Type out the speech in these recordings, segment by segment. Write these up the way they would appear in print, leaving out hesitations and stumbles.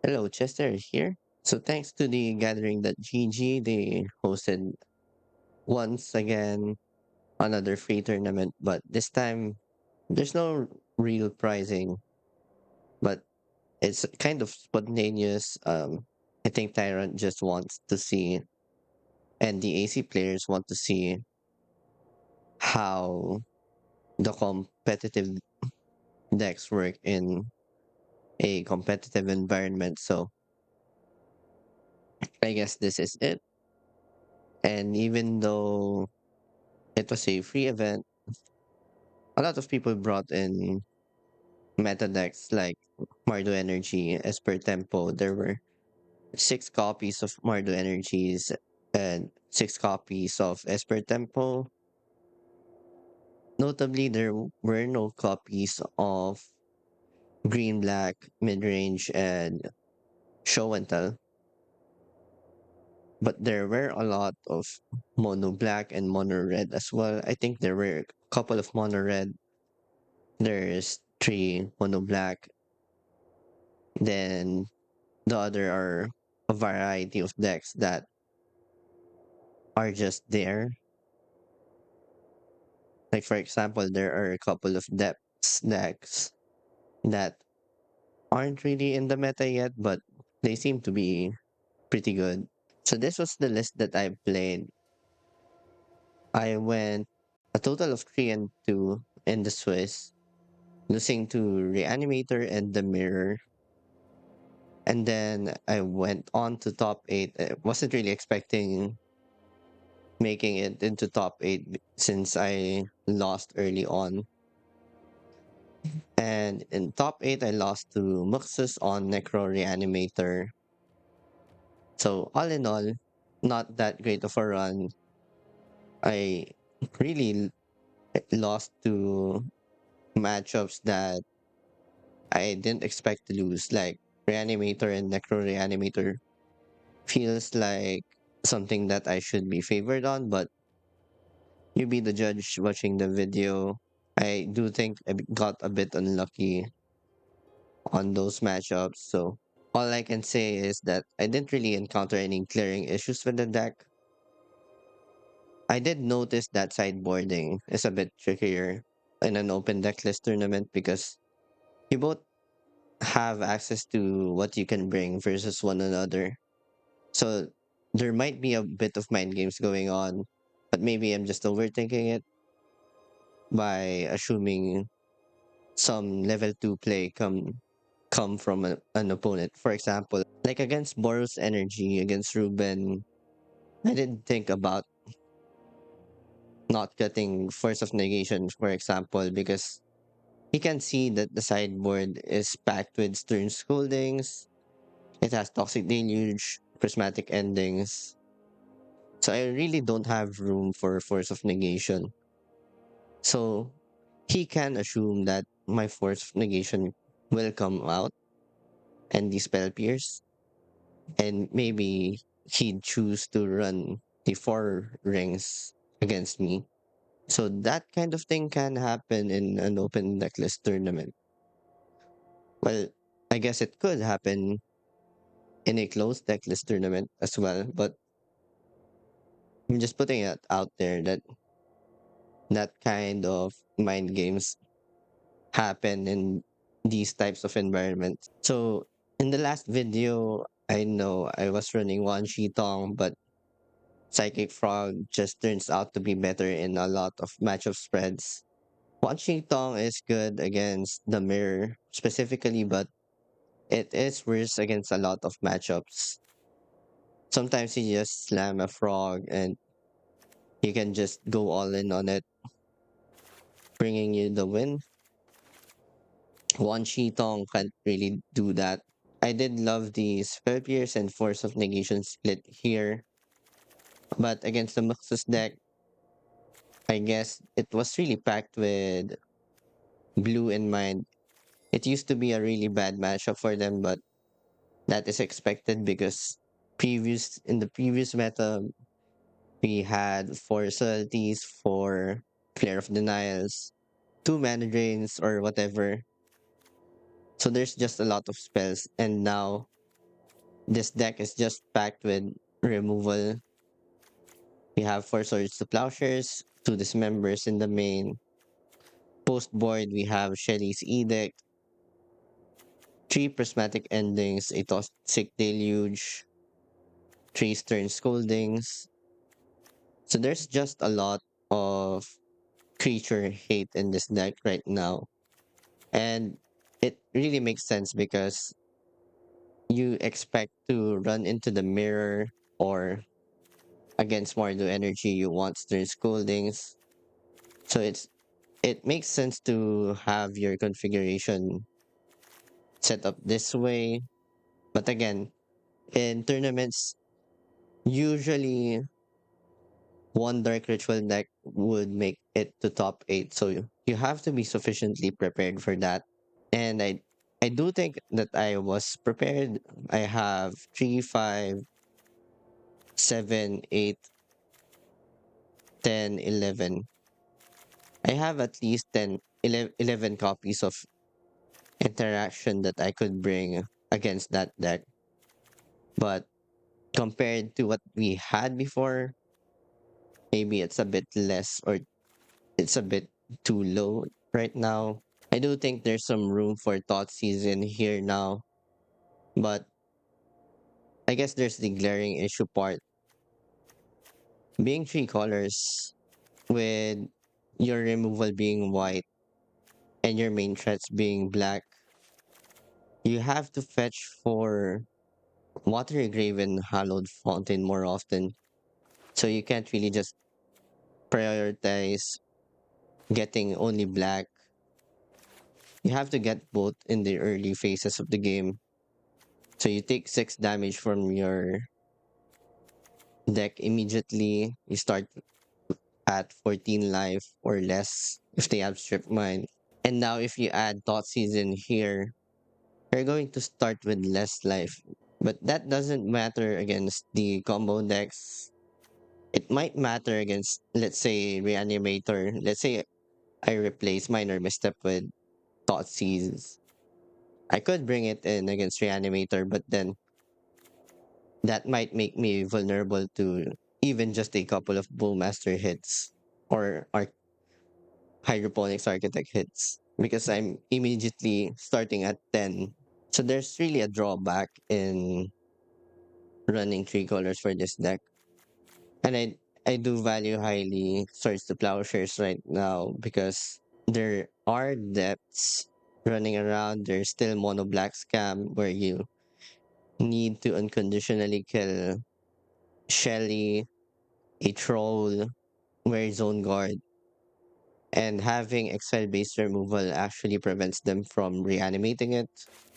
Hello, Chester here. So thanks to the gathering that GG, they hosted once again another free tournament, but this time there's no real pricing, but it's kind of spontaneous. I think Tyrant just wants to see, and the AC players want to see how the competitive decks work in a competitive environment. So I guess this is it. And even though it was a free event, a lot of people brought in meta decks like Mardu Energy, Esper Tempo. There were 6 copies of Mardu Energies and 6 copies of Esper Tempo. Notably, there were no copies of Green Black, Midrange, and Show and Tell, but there were a lot of Mono Black and Mono Red as well. I think there were a couple of Mono Red. There's 3 Mono Black. Then the other are a variety of decks that are just there. Like for example, there are a couple of depths decks that aren't really in the meta yet, but they seem to be pretty good. So this was the list that I played. I went a total of 3-2 in the Swiss, losing to Reanimator and the Mirror. And then I went on to top eight. I wasn't really expecting making it into top eight since I lost early on. And in top eight, I lost to Muxus on Necro Reanimator. So all in all, not that great of a run. I really lost to matchups that I didn't expect to lose, like Reanimator and Necro Reanimator. Feels like something that I should be favored on, but you be the judge watching the video. I do think I got a bit unlucky on those matchups. So all I can say is that I didn't really encounter any clearing issues with the deck. I did notice that sideboarding is a bit trickier in an open deck list tournament because you both have access to what you can bring versus one another. So there might be a bit of mind games going on, but maybe I'm just overthinking it by assuming some level 2 play come from an opponent. For example, like against Boros Energy, against Ruben, I didn't think about not getting Force of Negation, for example, because he can see that the sideboard is packed with Stern Scoldings, it has Toxic Deluge, Prismatic Endings. So I really don't have room for Force of Negation. So he can assume that my Force of Negation will come out and dispel Pierce, and maybe he'd choose to run the 4 rings against me. So that kind of thing can happen in an open decklist tournament. Well, I guess it could happen in a closed decklist tournament as well, but I'm just putting it out there that that kind of mind games happen in these types of environments. So in the last video, I know I was running one Shitong, but Psychic Frog just turns out to be better in a lot of matchup spreads. One Shitong is good against the mirror specifically, but it is worse against a lot of matchups. Sometimes you just slam a frog and you can just go all in on it, bringing you the win. One Shitong can't really do that. I did love the Spell Pierce and Force of Negation split here, but against the Muxus deck, I guess it was really packed with blue in mind. It used to be a really bad matchup for them, but that is expected because previous in the previous meta we had 4 subtleties, 4 Flare of Denials, 2 mana drains or whatever. So there's just a lot of spells, and now This deck is just packed with removal. We have four swords to plowshares, two dismembers in the main. Post board, we have Shelly's Edict, three prismatic endings, a toxic deluge, three stern scoldings. So there's just a lot of creature hate in this deck right now. And it really makes sense because you expect to run into the mirror or against Mardu energy, you want stern scoldings. So it makes sense to have your configuration set up this way. But again, in tournaments, usually one dark ritual deck would make it to top eight. So you have to be sufficiently prepared for that. And I do think that I was prepared. I have 3, 5, 7, 8, 10, 11. I have at least 10, 11 copies of interaction that I could bring against that deck. But compared to what we had before, maybe it's a bit less or it's a bit too low right now. I do think there's some room for thought season here now, but I guess there's the glaring issue part. Being three colors with your removal being white and your main threats being black, you have to fetch for Watery Grave and Hallowed Fountain more often. So you can't really just prioritize getting only black. You have to get both in the early phases of the game. So you take 6 damage from your deck immediately. You start at 14 life or less if they have Strip Mine. And now if you add Thought Season here, you're going to start with less life. But that doesn't matter against the combo decks. It might matter against, let's say, Reanimator. Let's say I replace Minor Misstep with Thought Seize. I could bring it in against Reanimator, but then that might make me vulnerable to even just a couple of Bullmaster hits or Hydroponics Architect hits because I'm immediately starting at 10. So there's really a drawback in running three colors for this deck. And I do value highly Swords to Plowshares right now because there are depths running around. There's still Mono Black Scam where you need to unconditionally kill Shelly, a troll, where Zone Guard, and having Exile based removal actually prevents them from reanimating it.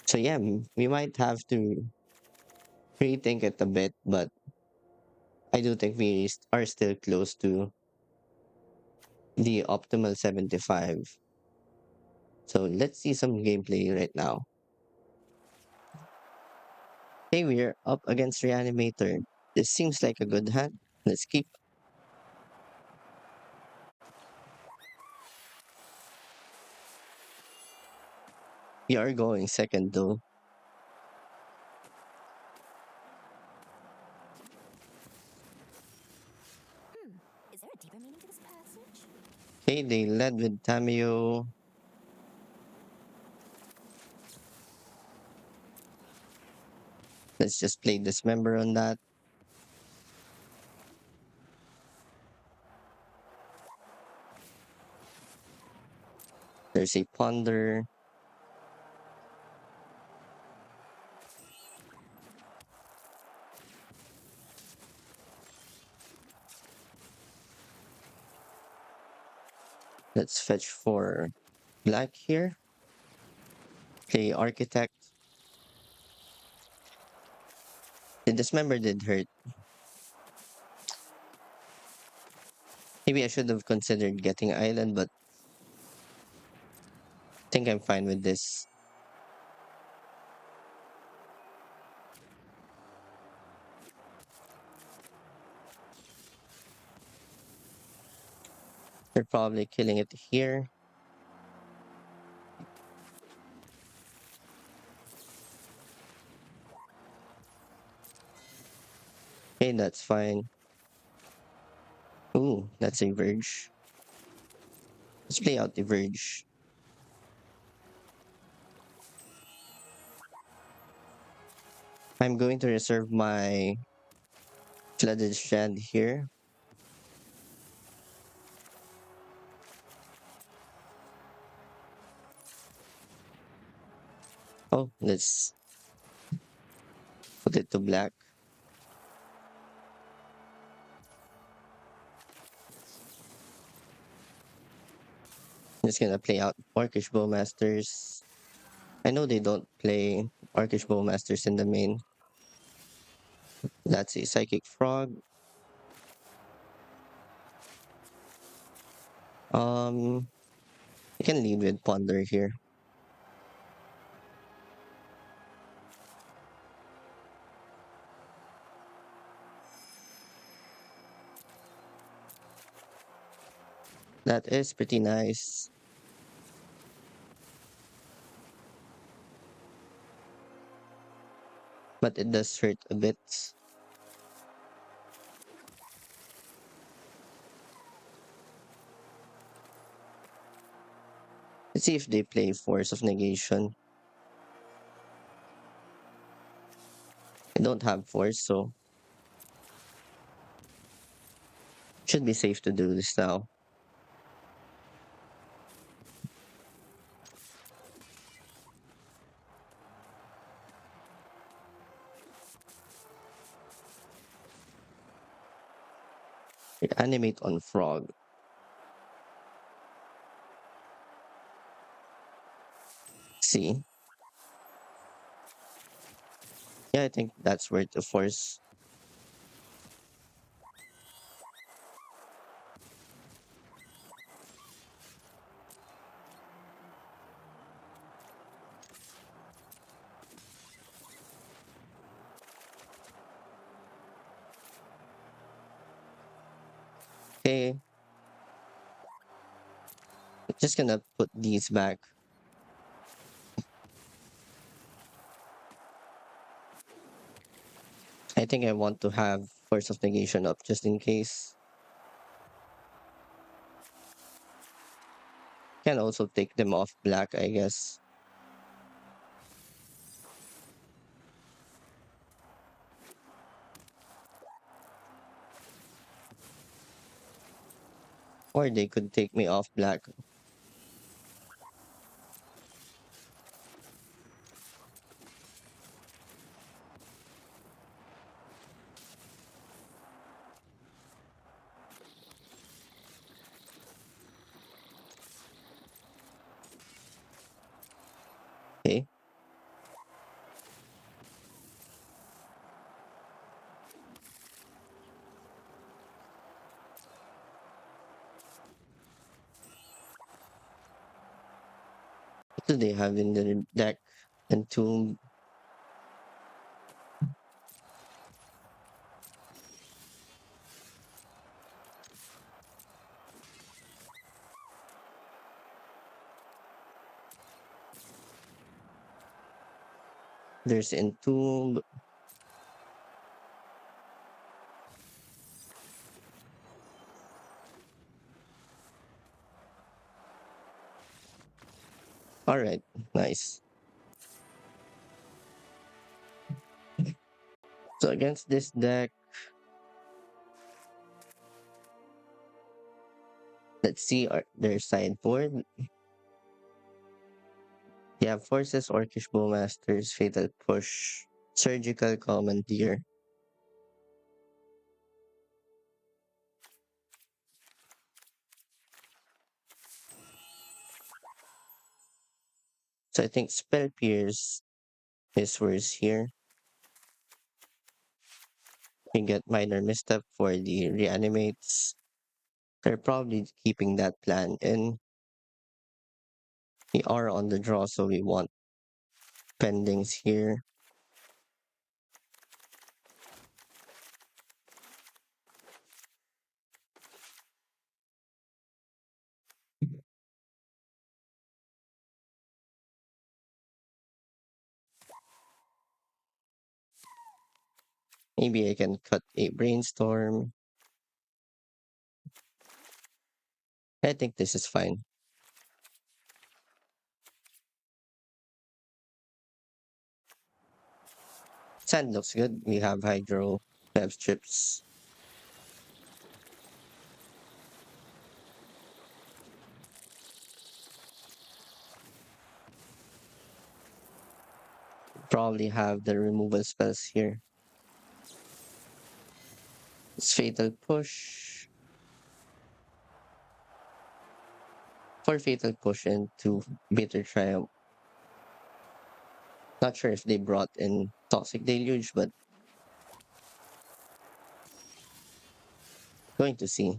So yeah, we might have to rethink it a bit, but I do think we are still close to the optimal 75. So let's see some gameplay right now. Hey, we're up against Reanimator. This seems like a good hand. Let's keep. We are going second though. Is there a deeper meaning to this passage? Okay, they led with Tamio. Let's just play Dismember on that. There's a Ponder. Let's fetch for black here. Okay, Architect. The Dismember did hurt. Maybe I should have considered getting Island, but I think I'm fine with this. They're probably killing it here. Okay, that's fine. Ooh, that's a Verge. Let's play out the Verge. I'm going to reserve my Flooded Strand here. Oh, let's put it to black. Just gonna play out Orcish Bowmasters. I know they don't play Orcish Bowmasters in the main. That's a Psychic Frog. Um, you can lead with Ponder here. That is pretty nice, but it does hurt a bit. Let's see if they play Force of Negation. I don't have Force, so should be safe to do this now. Animate on Frog. See? Yeah, I think that's worth the Force. Okay, just gonna put these back. I think I want to have Force of Negation up just in case. Can also take them off black, I guess. Or they could take me off black. Okay, what do they have in the deck? Entomb. There's Entomb. All right, nice. So against this deck, let's see their sideboard. You have Forces, Orcish Bowmasters, Fatal Push, Surgical Commandeer. So I think Spell Pierce is worse here. You get Minor Misstep for the Reanimates. They're probably keeping that plan in. We are on the draw, so we want pendings here. Maybe I can cut a brainstorm. I think this is fine. Sand looks good. We have hydro, we have strips. Probably have the removal spells here. It's fatal push. For fatal push into bitter triumph. Not sure if they brought in toxic deluge, but going to see.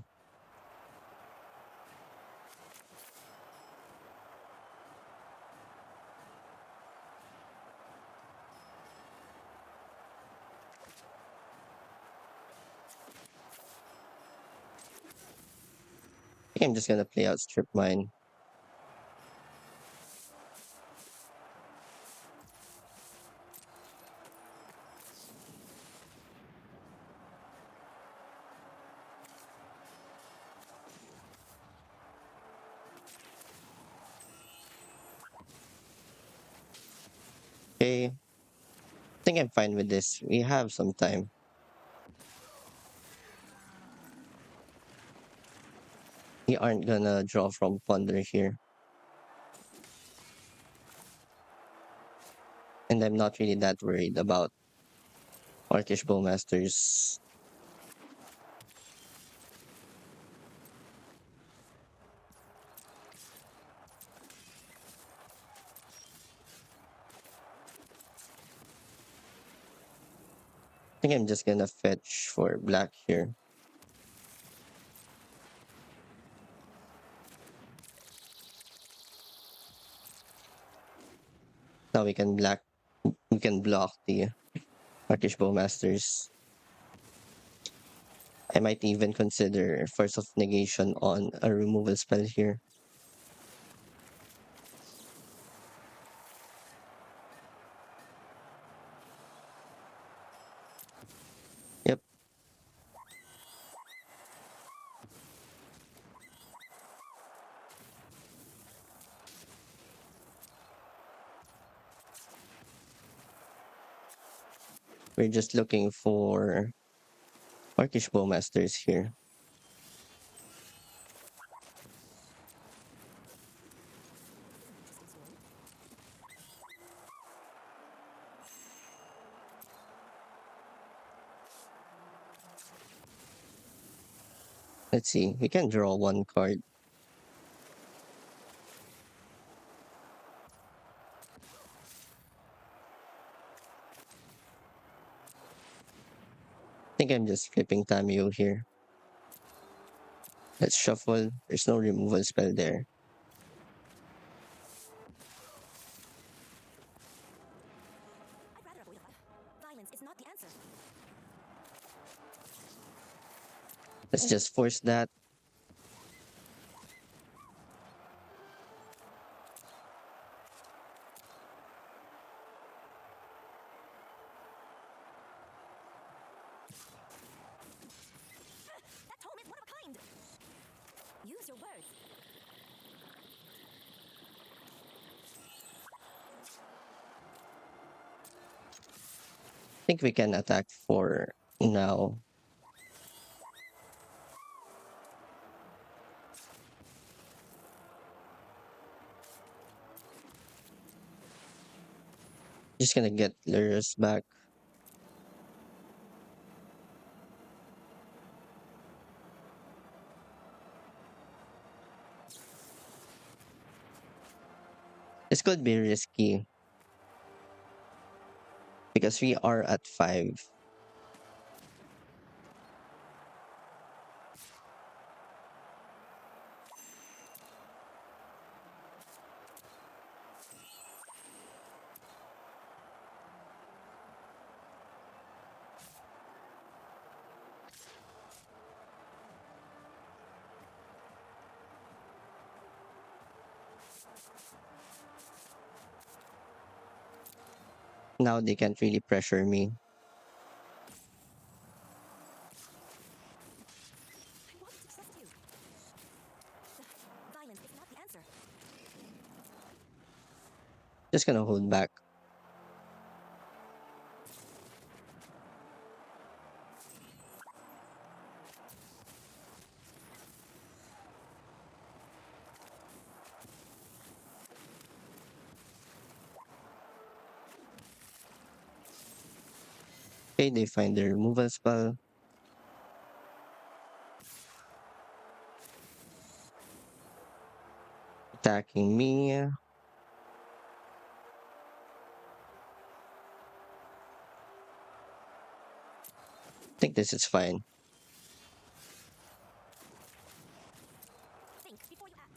I think I'm just gonna play out strip mine. Okay, I think I'm fine with this. We have some time. We aren't gonna draw from Ponder here. And I'm not really that worried about Orcish Bowmasters. I think I'm just gonna fetch for black here. Now we can block the Orcish Bowmasters. I might even consider Force of Negation on a removal spell here. Yep, we're just looking for Orcish Bowmasters here. Let's see, we can draw one card. I think I'm just flipping Tamio here. Let's shuffle. There's no removal spell there. I'd rather avoid a fight. Violence is not the answer. Let's just force that. That tome is one of a kind. Use your words. I think we can attack for now. Just gonna get Lurus back. This could be risky because we are at 5. Now they can't really pressure me. Just gonna hold back. Okay, they find the removal spell. Attacking me. I think this is fine. Think before you act.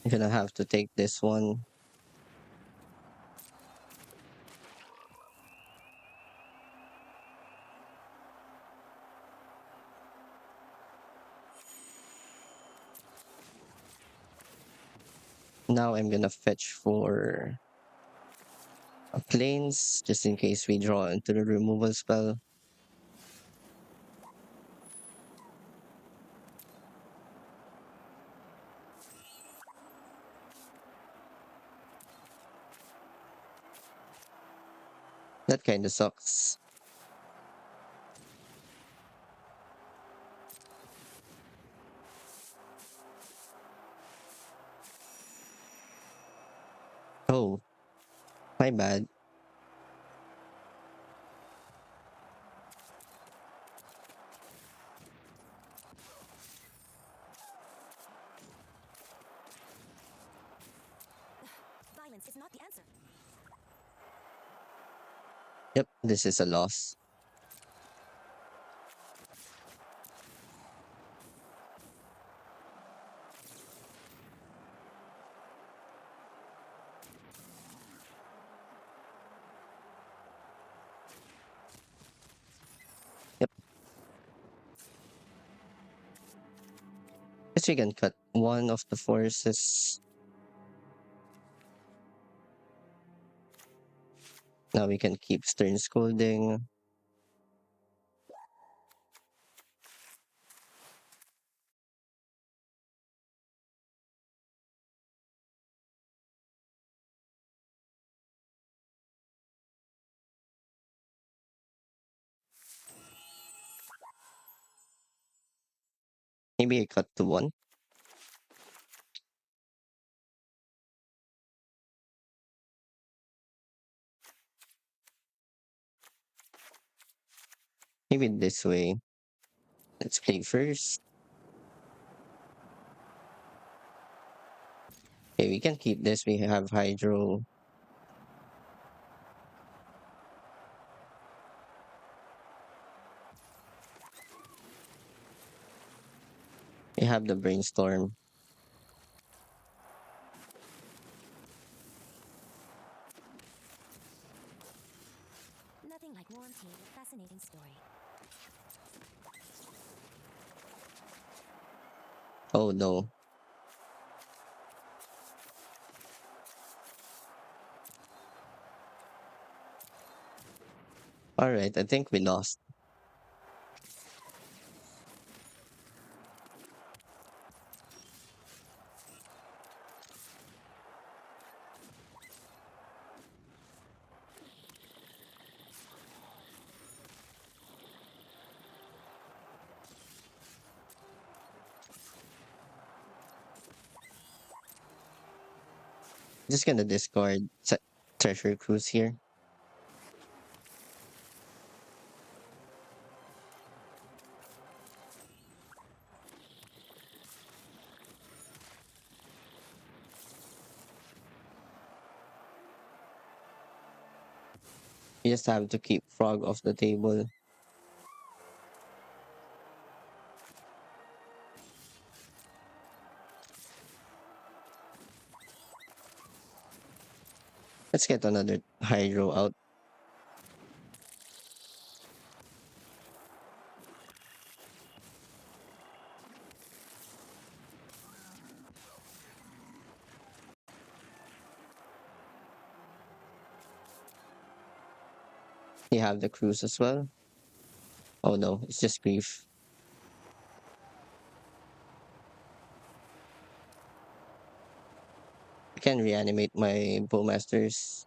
I'm gonna have to take this one. Now I'm gonna fetch for a planes just in case we draw into the removal spell. That kind of sucks. Oh, my bad. Violence is not the answer. Yep, this is a loss. Yep, guess we can cut one of the forces. Now we can keep Stern Scolding. Maybe I cut to one. Maybe this way. Let's play first. Okay, we can keep this. We have Hydro. We have the Brainstorm. Nothing like warm tea with fascinating story. Oh no. Alright, I think we lost. Just gonna discard Treasure Cruise here. You just have to keep Frog off the table. Let's get another Hydro out. You have the cruise as well. Oh no, it's just grief. I can reanimate my bowmasters.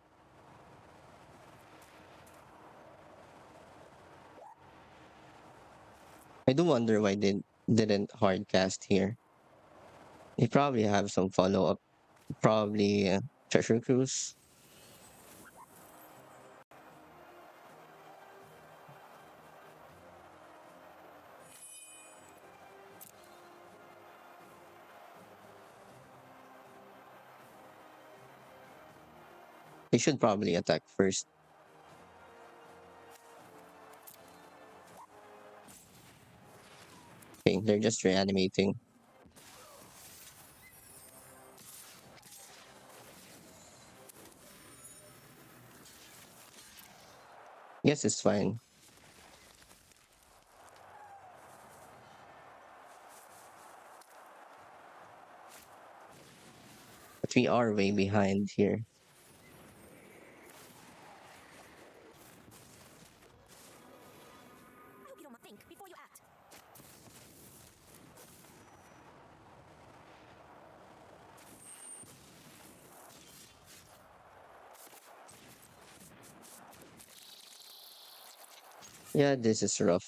I do wonder why they didn't hard cast here. They probably have some follow up. Probably treasure cruise. They should probably attack first. Okay, they're just reanimating. Yes, it's fine. But we are way behind here. I hope you don't think before you act. Yeah, this is rough.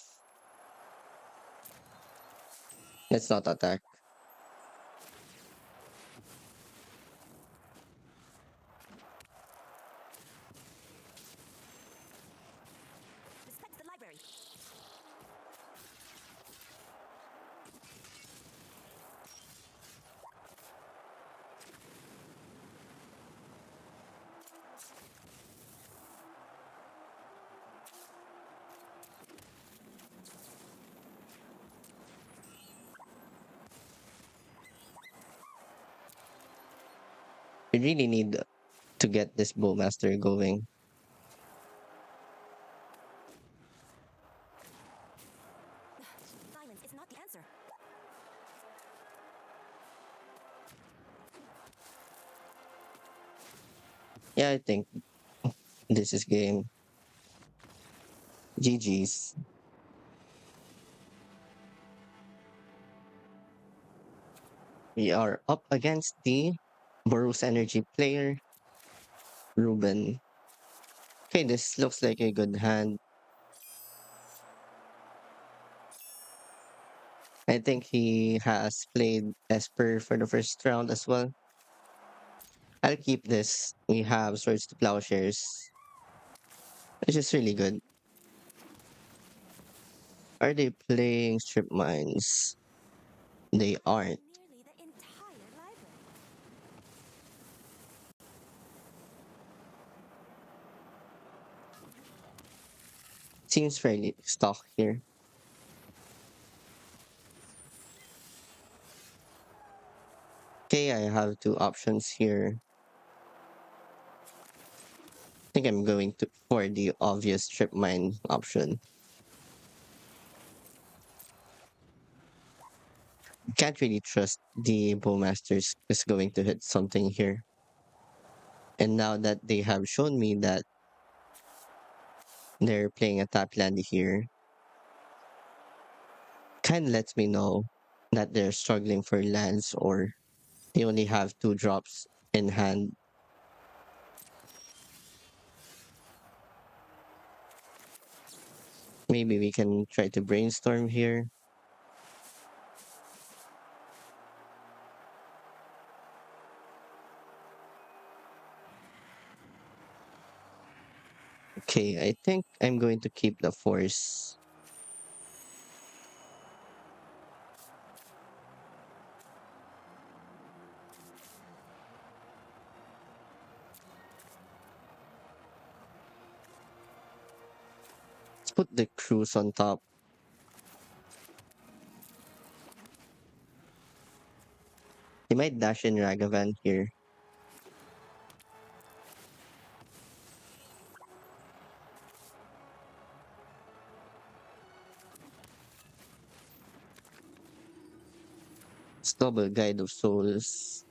Let's not attack. Respect the library. We really need to get this bowmaster going. Violence is not the answer. Yeah, I think this is game. GG's. We are up against the Boros Energy player, Ruben. Okay, this looks like a good hand. I think he has played Esper for the first round as well. I'll keep this. We have Swords to Plowshares, which is really good. Are they playing Strip Mines? They aren't. Nearly the entire library. Seems fairly stock here. Okay, I have two options here. I think I'm going to for the obvious Strip Mine option. Can't really trust the Bowmasters is going to hit something here. And now that they have shown me that they're playing a tap land here, kind of lets me know that they're struggling for lands or they only have two drops in hand. Maybe we can try to brainstorm here. Okay, I think I'm going to keep the force. Let's put the cruise on top. He might dash in Ragavan here. It's double Guide of Souls.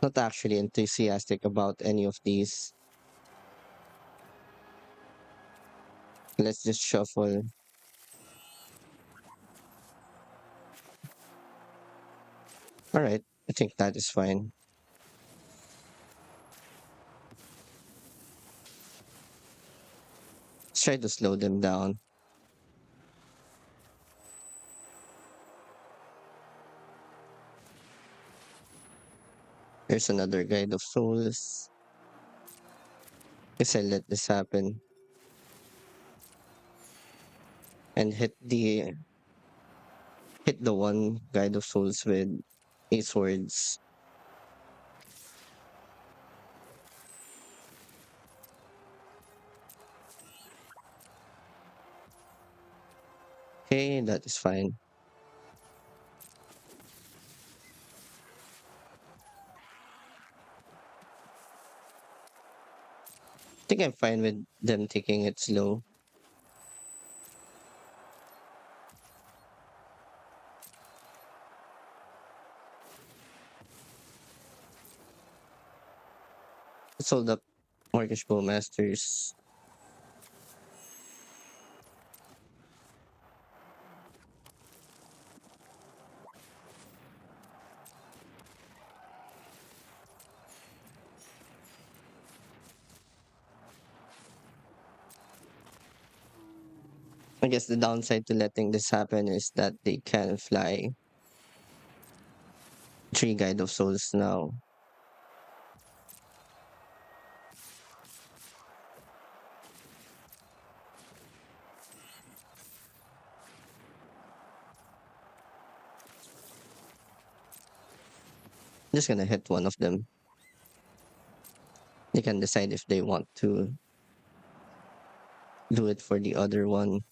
Not actually enthusiastic about any of these. Let's just shuffle. All right, I think that is fine. Let's try to slow them down. Here's another Guide of Souls. Guess I let this happen and hit the one Guide of Souls with 8 swords. Okay, that is fine. I think I'm fine with them taking it slow. Let's hold up Mortgage Bowmasters. I guess the downside to letting this happen is that they can fly 3 Guide of Souls now. Just gonna hit one of them. They can decide if they want to do it for the other one.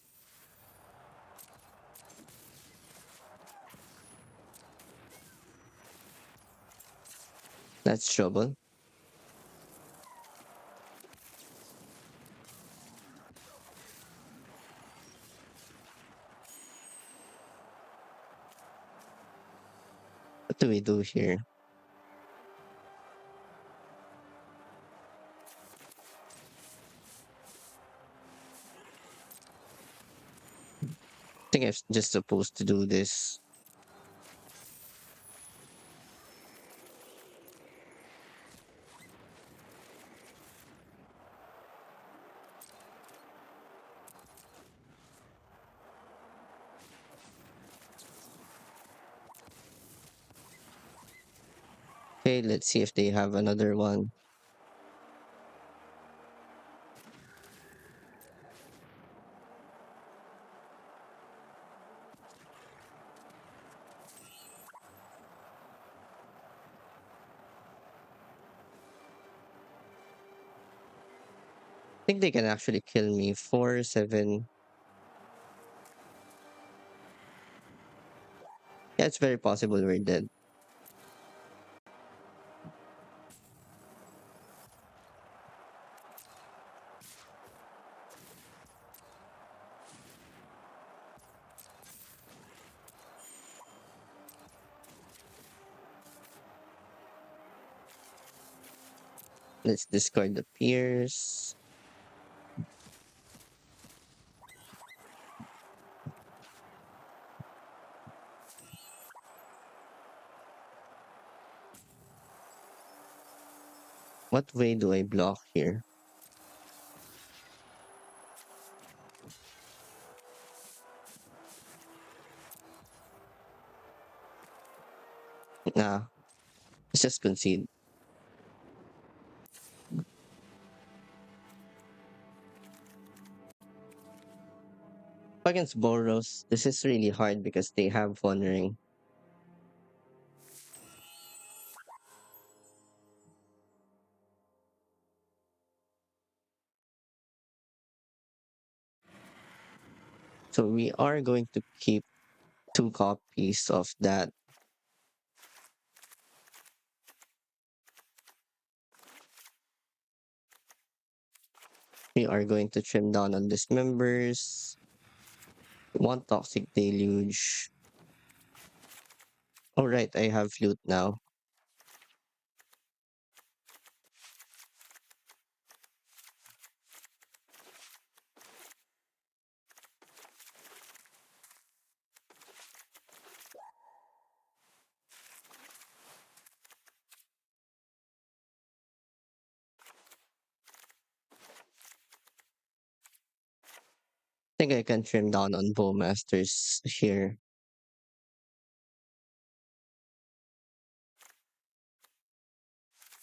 That's trouble. What do we do here? I think I'm just supposed to do this. Okay, let's see if they have another one. I think they can actually kill me. 4, 7. Yeah, it's very possible we're dead. Let's discard the Pierce. What way do I block here? Nah, let's just concede. Against Boros, this is really hard because they have One Ring. So we are going to keep 2 copies of that. We are going to trim down on dismembers. 1 Toxic Deluge. All right, I have flute now. think I can trim down on Bowmasters here.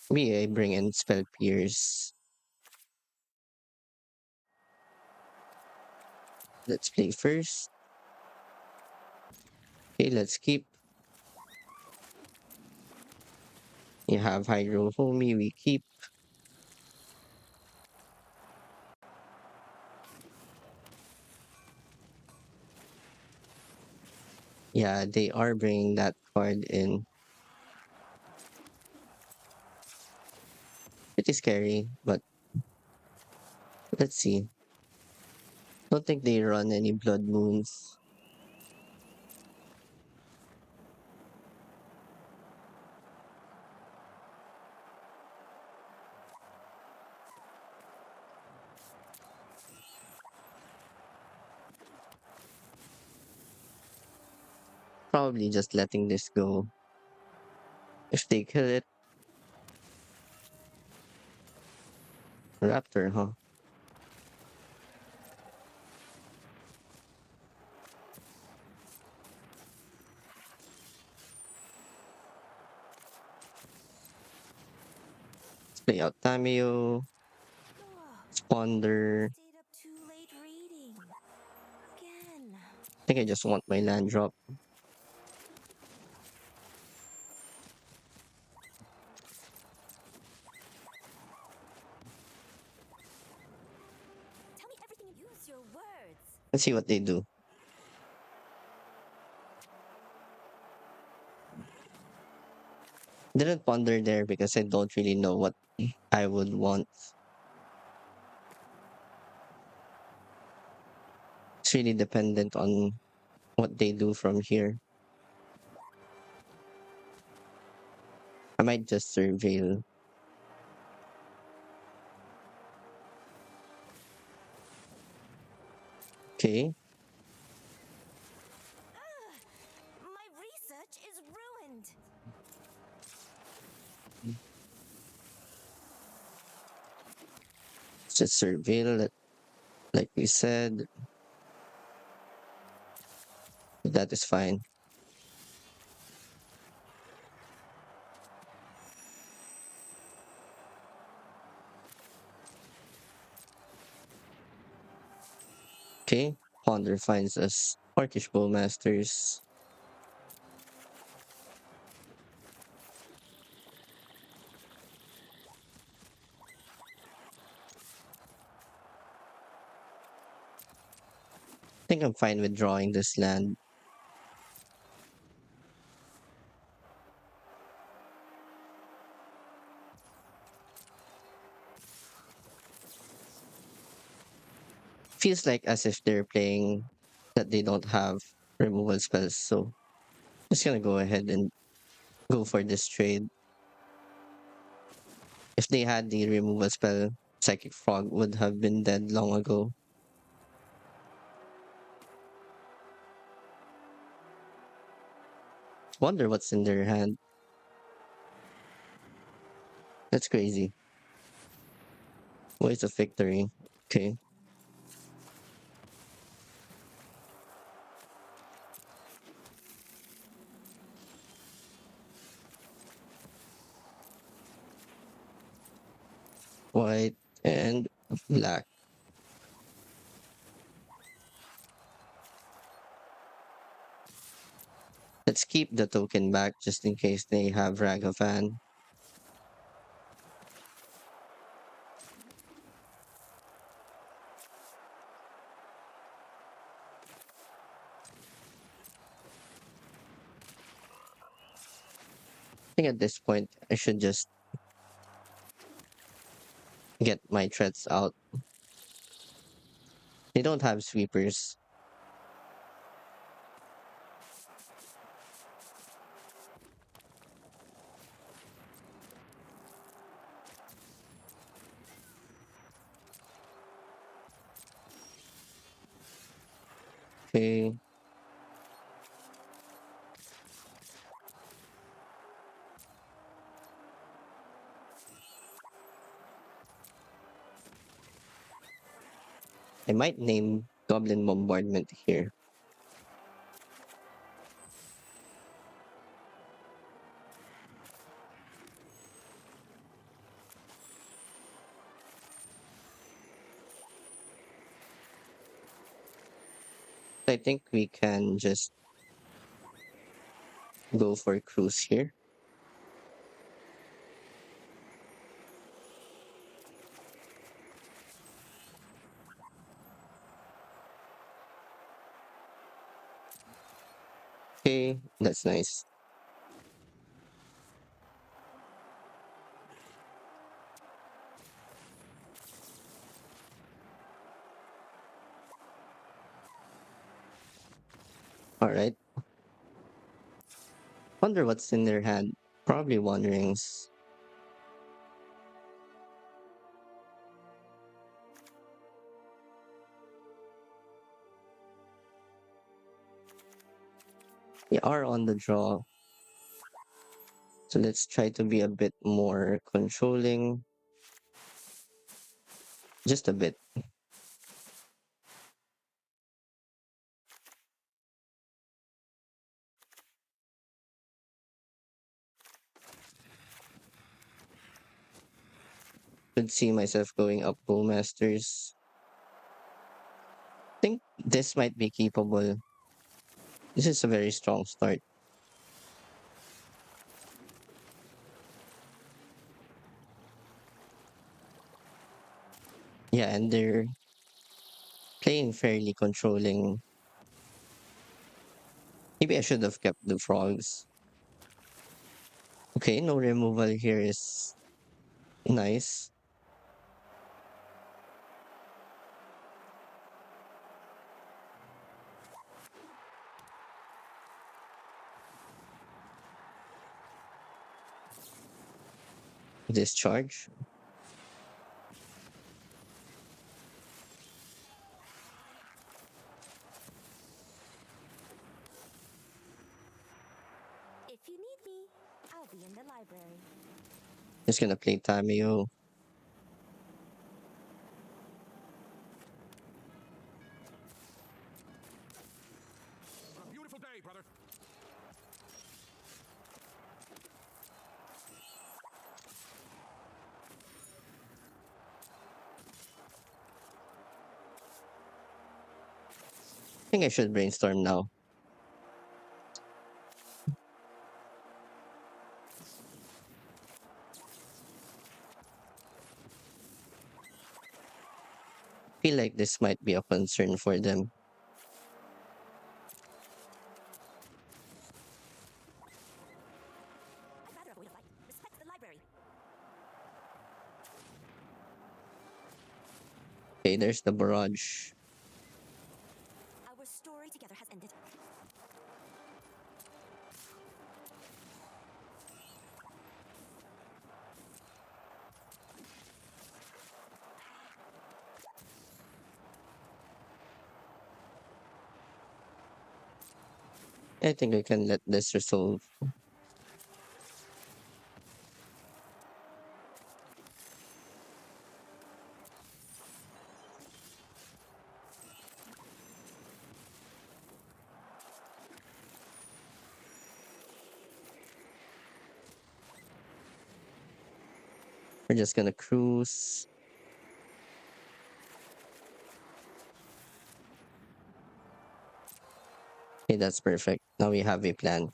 Maybe I bring in Spell Pierce. Let's play first. Okay, let's keep. You have Hydro Homie, we keep. Yeah, they are bringing that card in. Pretty scary, but let's see. Don't think they run any Blood Moons. Probably just letting this go. If they kill it, Raptor, huh? Let's play out Tameo, Oh, Sponder. stayed up too late reading. Again. I think I just want my land drop. Tell me everything. Use your words. Let's see what they do. Didn't ponder there because I don't really know what I would want. It's really dependent on what they do from here. I might just surveil. Okay, My research is ruined. let's just surveil it. Like we said, that is fine. Okay, Ponder finds us. Orcish Bowmasters. I think I'm fine with drawing this land. Feels like as if they're playing that they don't have removal spells, so just gonna go ahead and go for this trade. If they had the removal spell, Psychic Frog would have been dead long ago. Wonder what's in their hand. That's crazy. Ways of victory. Okay. White and black. Let's keep the token back just in case they have Ragavan. I think at this point I should just get my threats out. They don't have sweepers. Okay. I might name Goblin bombardment here. I think we can just go for cruise here. Okay, that's nice. All right. Wonder what's in their hand. Probably wanderings. We are on the draw. So let's try to be a bit more controlling. Just a bit. Could see myself going up Bowmasters. Think this might be capable. This is a very strong start. Yeah, and they're playing fairly controlling. Maybe I should have kept the frogs. Okay, no removal here is nice. Discharge. If you need me, I'll be in the library. Just gonna play Tameo. A beautiful day, brother. I think I should brainstorm now. Feel like this might be a concern for them. I'd rather avoid a fight. Respect the library. Okay, there's the barrage. Our story together has ended. I think I can let this resolve. We're just gonna cruise. Okay, that's perfect. Now we have a plan.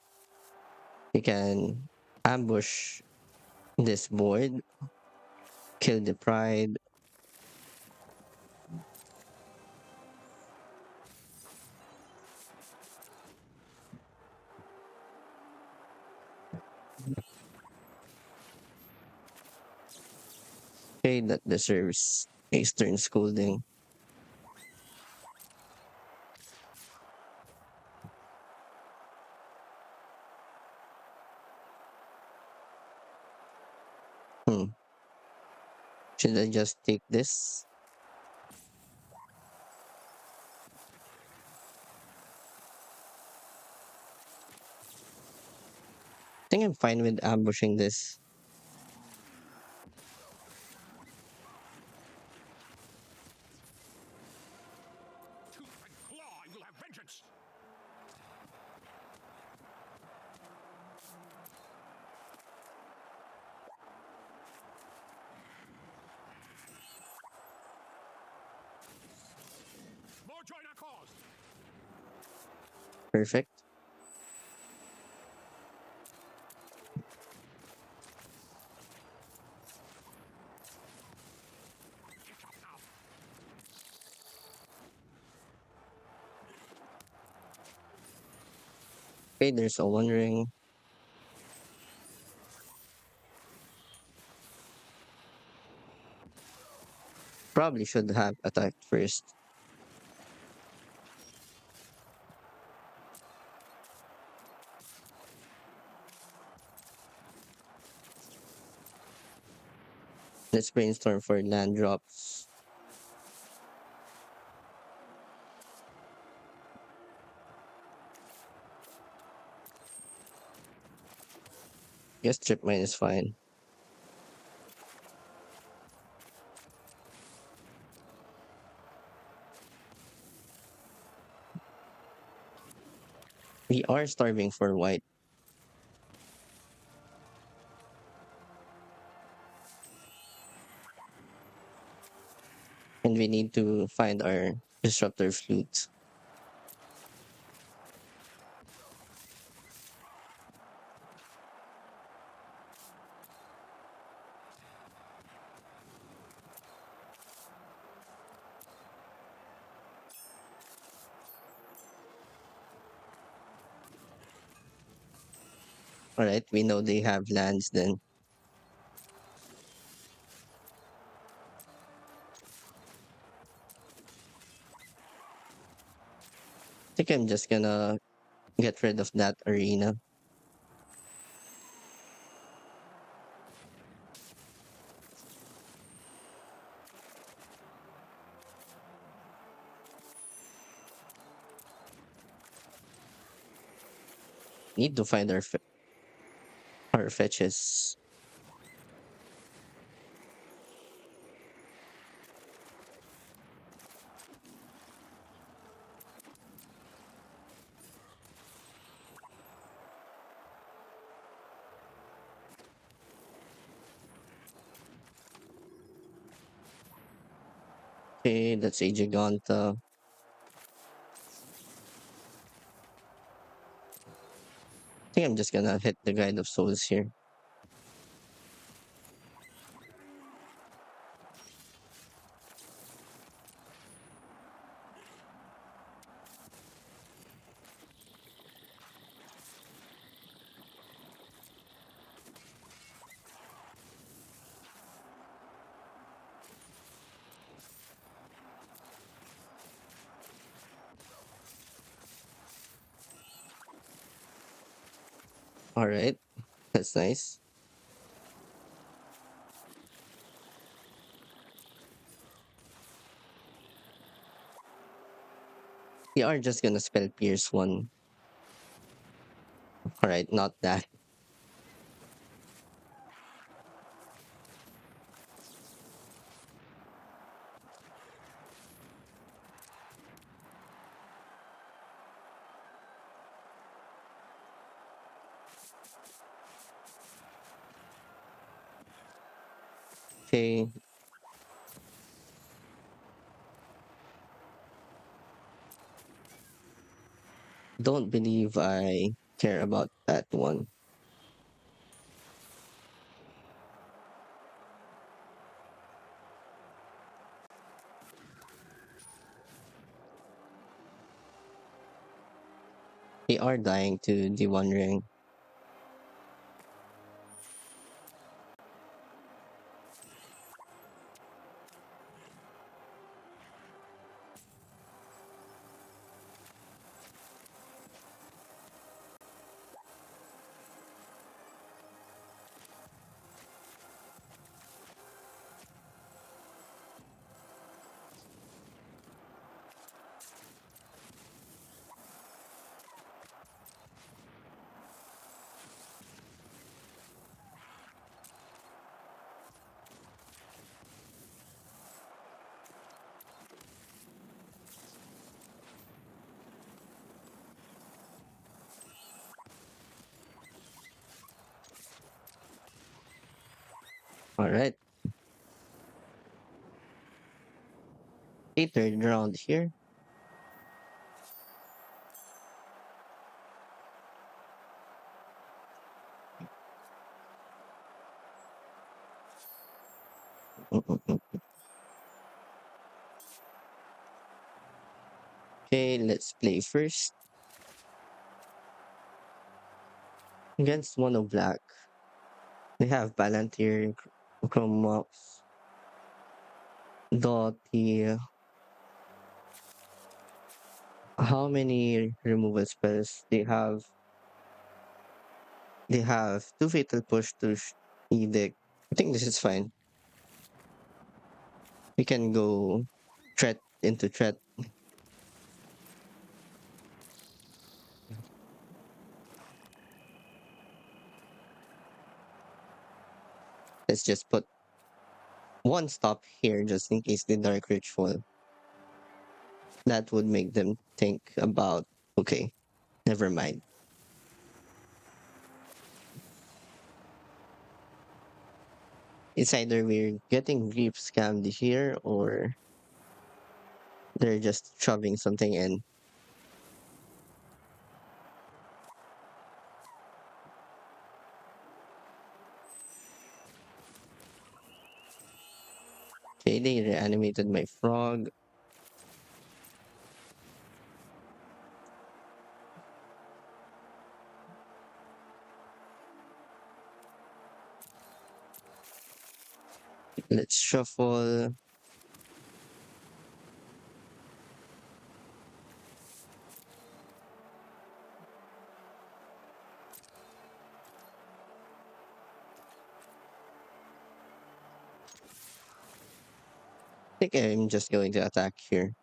We can ambush this board, kill the pride. Okay, that deserves a stern scolding. Hmm. Should I just take this? I think I'm fine with ambushing this. Perfect. Okay, there's a one ring. Probably should have attacked first. Let's brainstorm for land drops. Guess trip mine is fine. We are starving for white, and we need to find our disruptor flute. All right, we know they have lands then. I think I'm just gonna get rid of that arena. Need to find our fetches. Okay, that's a Giganta. I think I'm just gonna hit the Guide of Souls here. All right, that's nice. We are just gonna spell Pierce one. All right, not that. Okay, don't believe I care about that one. We are dying to the one ring. All right, a third round here. Mm-mm-mm. Okay, let's play first against Mono Black. They have Palantir, Chromox, Dottie. How many removal spells they have? They have two Fatal Push to Edict. I think this is fine. We can go threat into threat. Let's just put one stop here just in case the Dark Ritual. That would make them think about, okay, never mind. It's either we're getting grief scammed here or they're just shoving something in. Okay, they reanimated my frog. Let's shuffle. I think I'm just going to attack here.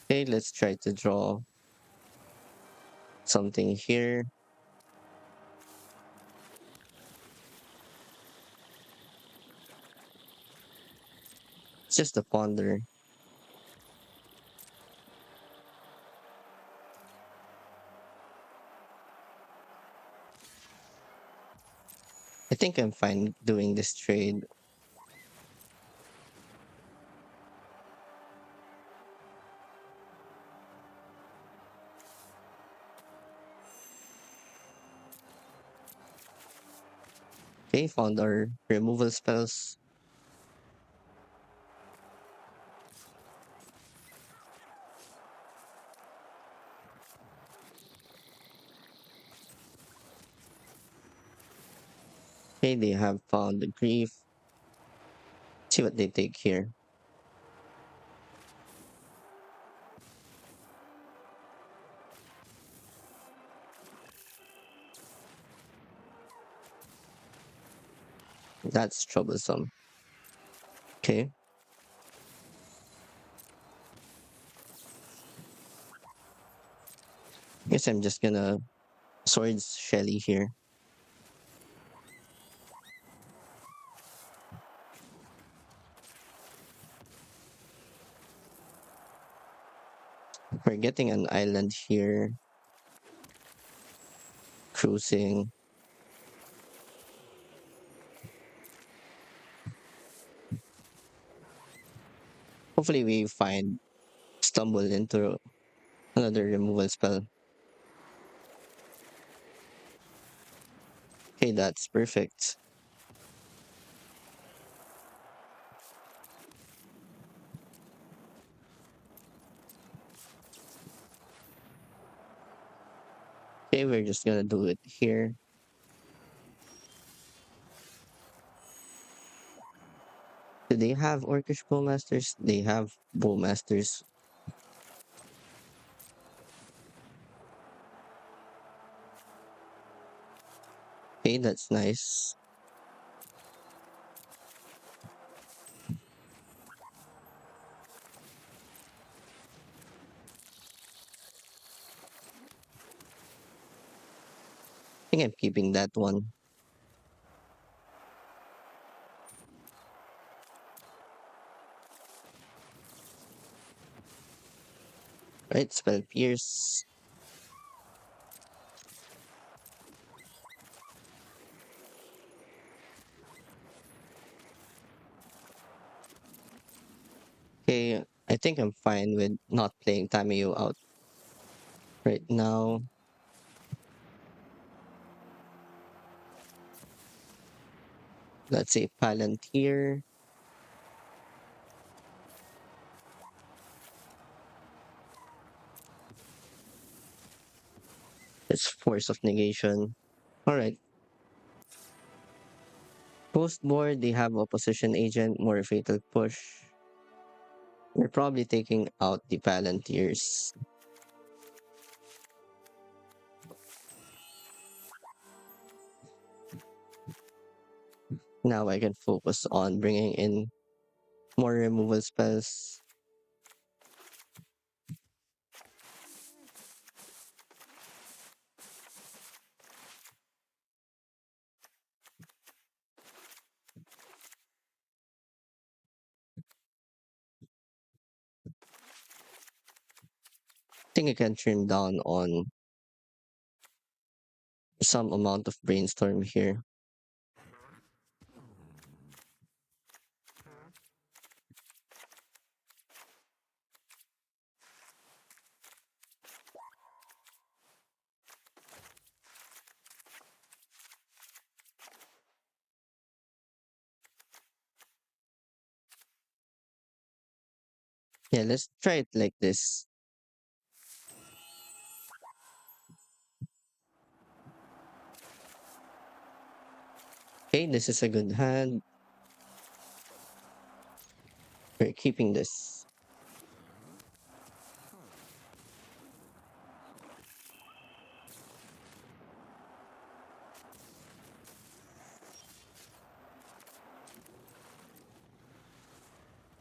Okay, let's try to draw something here. It's just a ponder. I think I'm fine doing this trade. Okay, found our removal spells. Okay, they have found the grief. See what they take here. That's troublesome. Okay, guess I'm just gonna swords Shelly here. We're getting an island here. Cruising. Hopefully we find stumble into another removal spell. Okay, that's perfect. Okay, we're just gonna do it here. Do they have Orcish Bowmasters? They have Bowmasters. Okay, that's nice. I think I'm keeping that one. Right, spell pierce. I think I'm fine with not playing Tamayo out right now. Let's say Palantir. It's Force of Negation. Alright. Post board, they have Opposition Agent, more Fatal Push. We're probably taking out the Palantirs. Now I can focus on bringing in more removal spells. I think I can trim down on some amount of brainstorm here. Yeah, let's try it like this. Okay, this is a good hand. We're keeping this.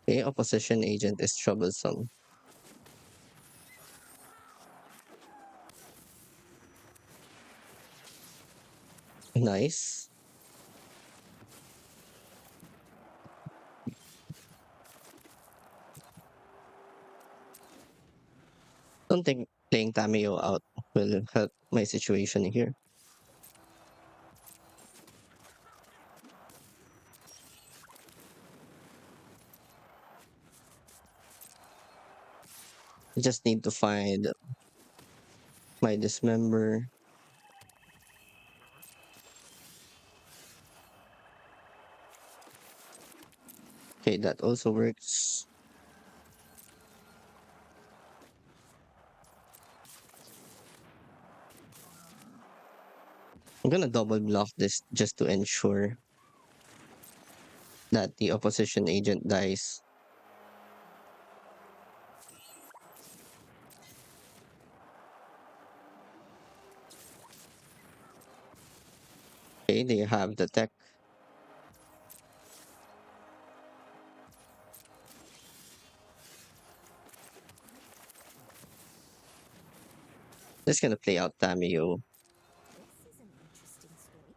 Okay, Opposition Agent is troublesome. Nice. Don't think playing Tameo out will help my situation here. I just need to find my dismember. Okay, that also works. I'm gonna double block this just to ensure that the opposition agent dies. Okay, they have the tech. Just gonna play out Tameo. This is an interesting story.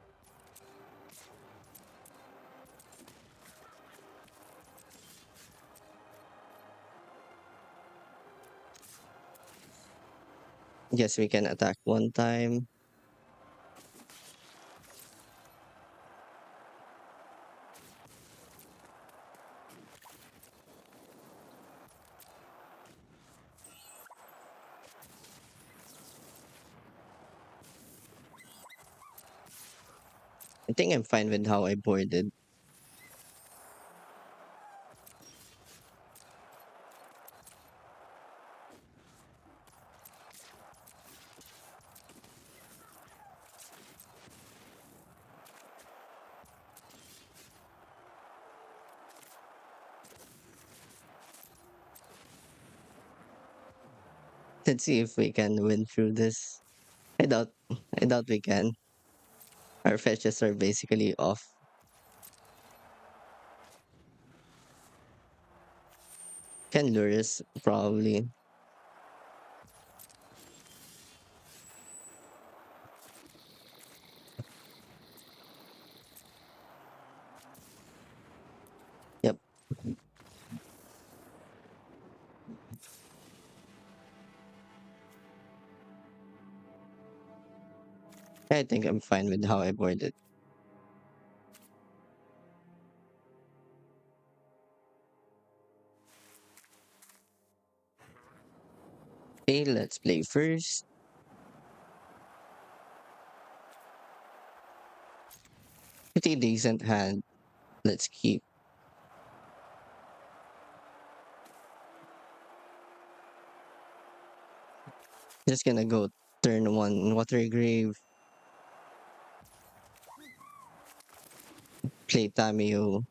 Yes, we can attack one time. I think I'm fine with how I boarded. Let's see if we can win through this. I doubt I doubt we can. Our fetches are basically off. Can Luris probably. Yep. I think I'm fine with how I boarded. Okay, let's play first. Pretty decent hand. Let's keep. Just gonna go turn one water grave, play Tameo,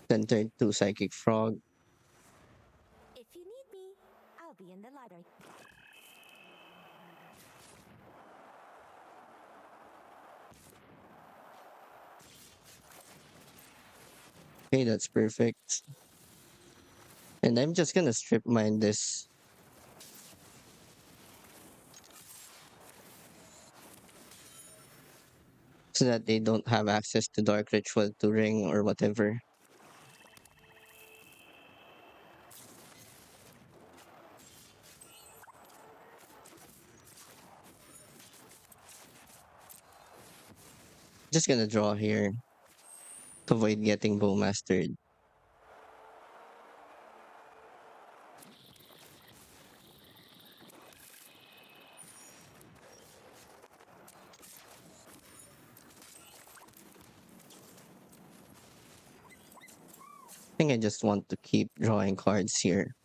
then turn two psychic frog. If you need me, I'll be in the library. Okay, that's perfect. And I'm just gonna strip mine this so that they don't have access to Dark Ritual to ring or whatever. Just gonna draw here to avoid getting Bowmastered. I think I just want to keep drawing cards here.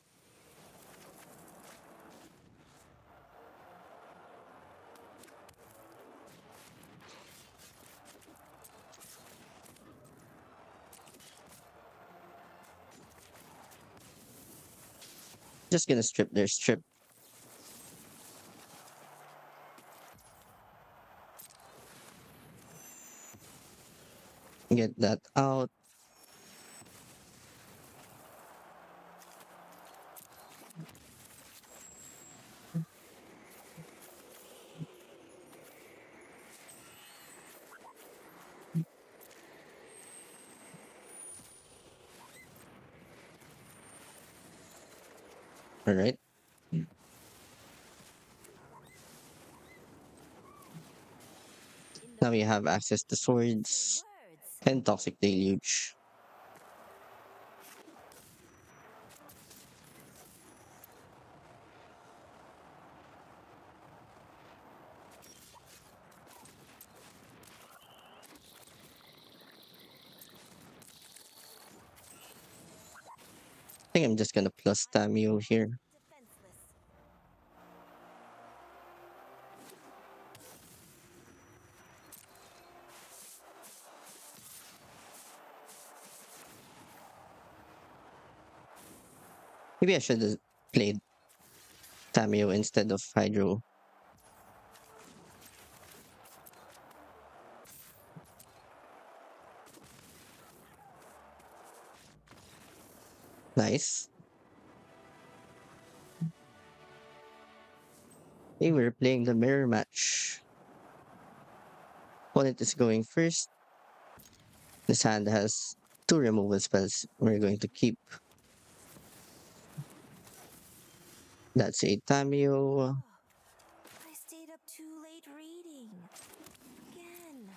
Just gonna strip their strip. Get that out. All right. In the Now we form have access to of gentle swords words. and Toxic Deluge. I think I'm just gonna plus I am Tameo almost here. defenseless. Maybe I should have played Tameo instead of Hydro. Nice. Hey, we're playing the mirror match. Opponent is going first. This hand has two removal spells. We're going to keep. That's a Tameo. Oh, I stayed up too late reading. Again.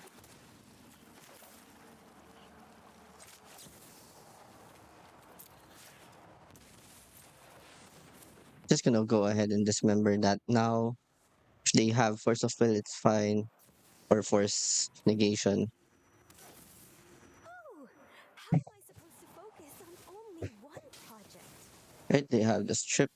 Just gonna go ahead and dismember that now. If they have Force of Will, it's fine. Or Force Negation. Oh, how am I supposed to focus on only one project? Right, they have the strip.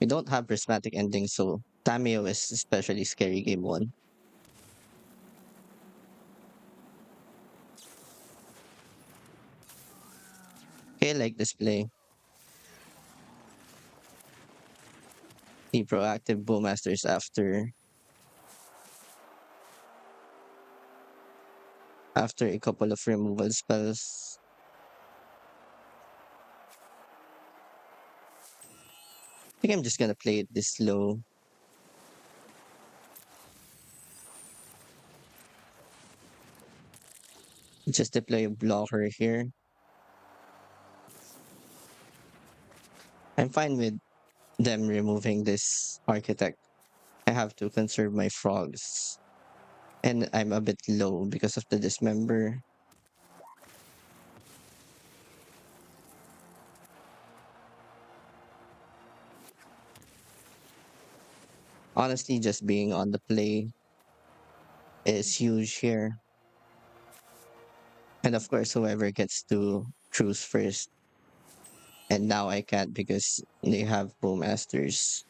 We don't have prismatic ending, so Tameo is especially scary game one. Okay, I like this play. The proactive Bowmasters after a couple of removal spells. I think I'm just gonna play it this slow. Just deploy a blocker here. I'm fine with them removing this architect. I have to conserve my frogs. And I'm a bit low because of the dismember. Honestly, just being on the play is huge here. And of course, whoever gets to choose first. And now I can't because they have Bowmasters.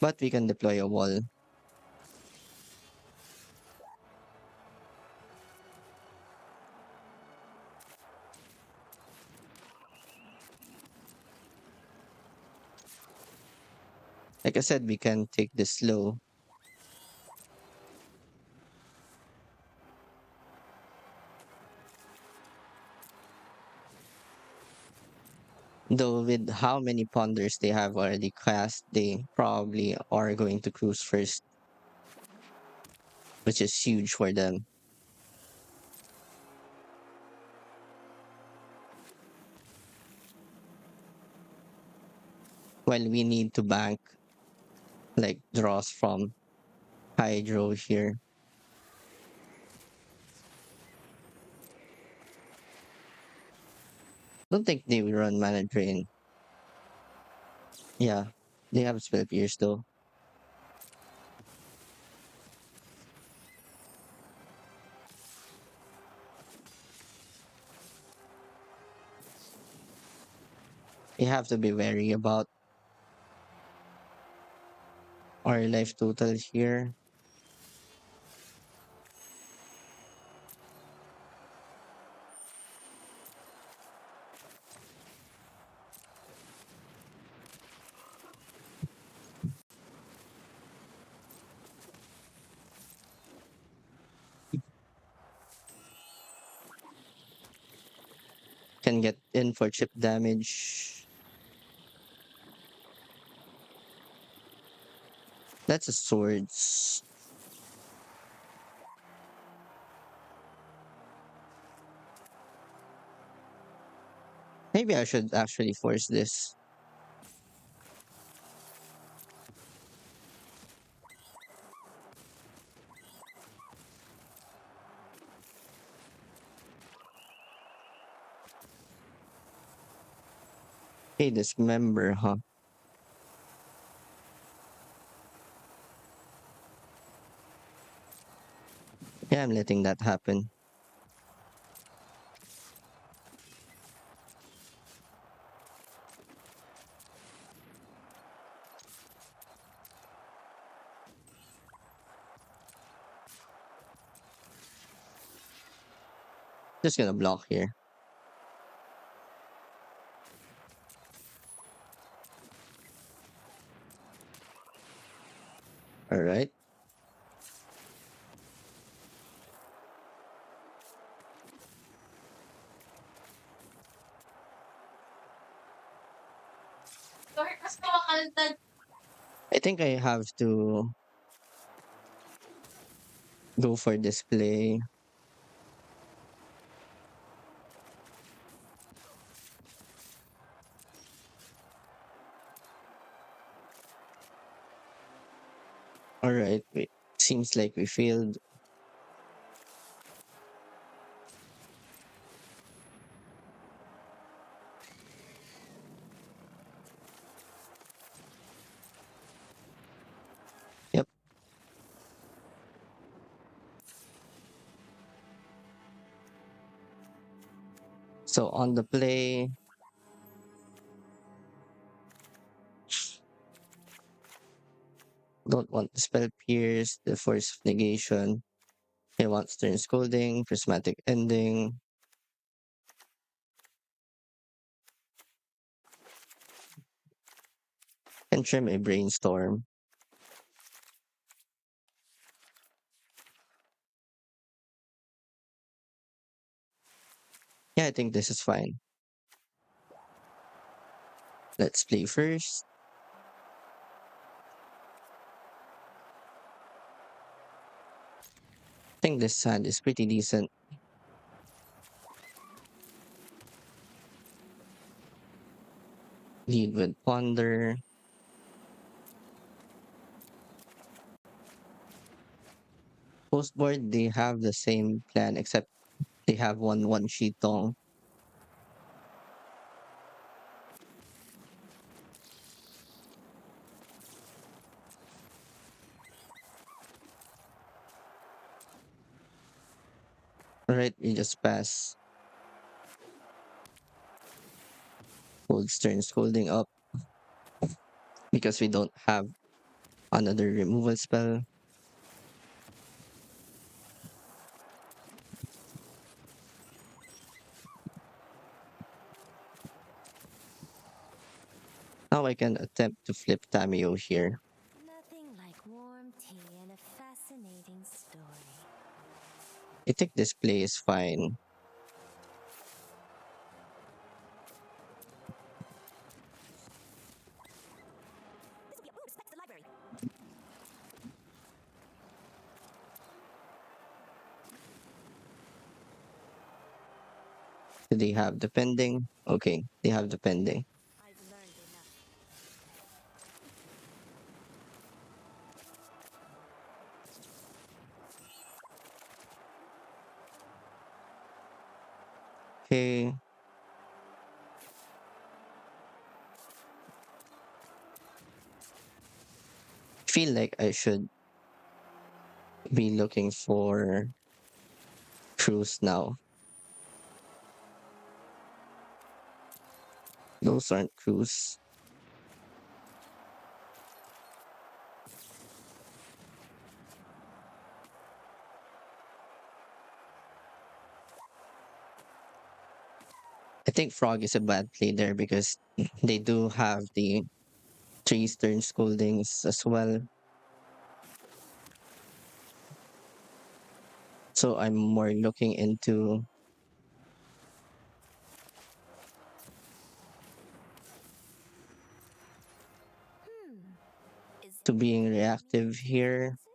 But we can deploy a wall. Like I said, we can take this slow. Though with how many ponders they have already cast, they probably are going to cruise first, which is huge for them. While we need to bank like draws from Hydro here. Don't think they will run mana drain. Yeah, they have spell pierce though. You have to be wary about our life total here. Can get in for chip damage. That's a swords. Maybe I should actually force this. Hey, dismember, huh? Yeah, I'm letting that happen. Just gonna block here. All right. I think I have to go for display. All right. Wait. Seems like we failed. Yep. So on the play, don't want the spell pierce, the force of negation. He wants stern scolding, prismatic ending, and trim a brainstorm. Yeah, I think this is fine. Let's play first. I think this hand is pretty decent. Lead with Ponder. Postboard, they have the same plan except they have one Shitong. Alright, we just pass. Hold Stern's holding up because we don't have another removal spell. Now I can attempt to flip Tamio here. Nothing like warm tea and a fascinating story. I think this play is fine. This will be a boon to spec the library. Do they have the pending? Okay, they have the pending. I've learned enough. Okay. Feel like I should be looking for crews now. Those aren't crews. I think Frog is a bad play there because they do have the three stern scoldings as well. So I'm more looking into Hmm. Is to there being any reactive hidden here. message?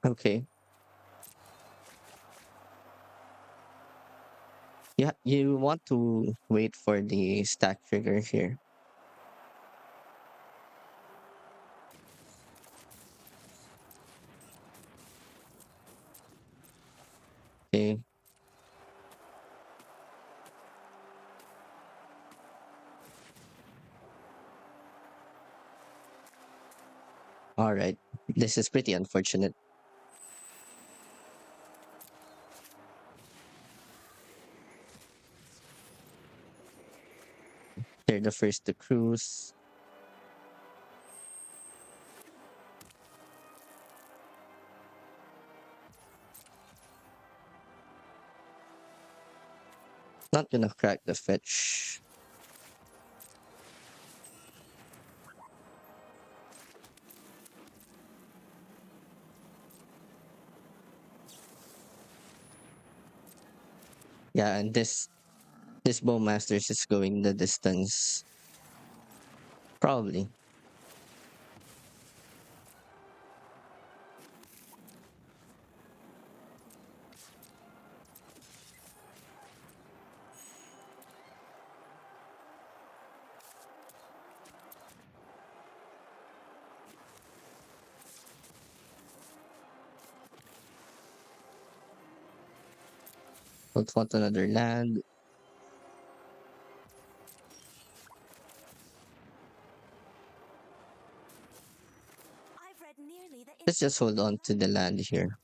Okay. Yeah, you want to wait for the stack trigger here. Okay. All right. This is pretty unfortunate. They're the first to cruise. Not gonna crack the fetch. Yeah, and this Bowmasters is going the distance. Probably. We'll want another land. I've read nearly the Let's just hold on to the land here.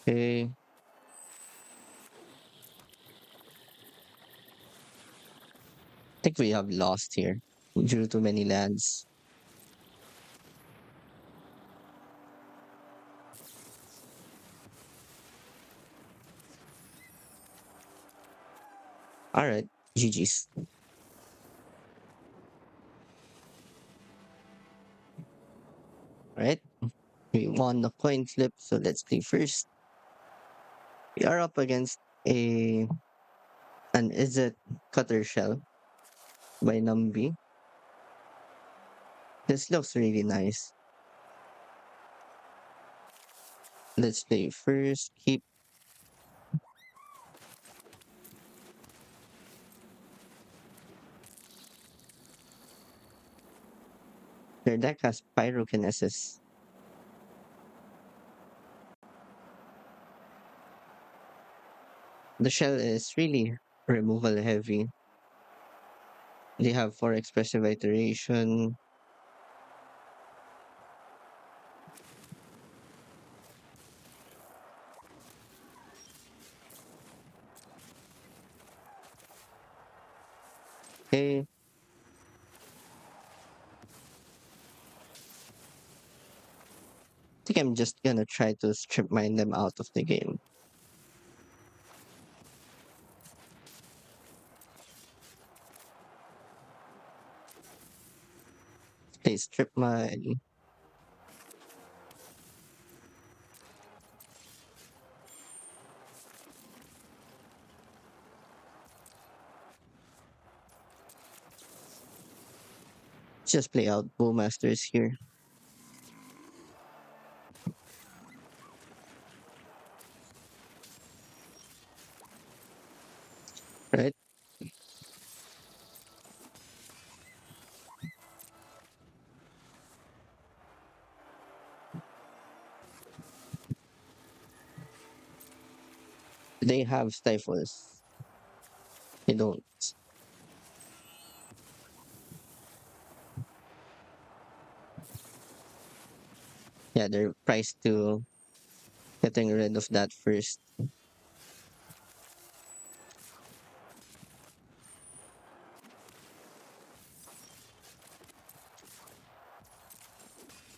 Okay. I think we have lost here. We drew too many lands. Alright, GG's. Alright, we won the coin flip, so let's play first. We are up against a an Izzet cutter shell by Numbi. This looks really nice. Let's play first. Keep their deck has pyrokinesis. The shell is really removal heavy. They have 4 expressive iteration. Okay, I think I'm just gonna try to strip mine them out of the game. Play strip mine. Just play out Bowmasters here, right? They have stifles. They don't. Yeah, they're priced to getting rid of that first.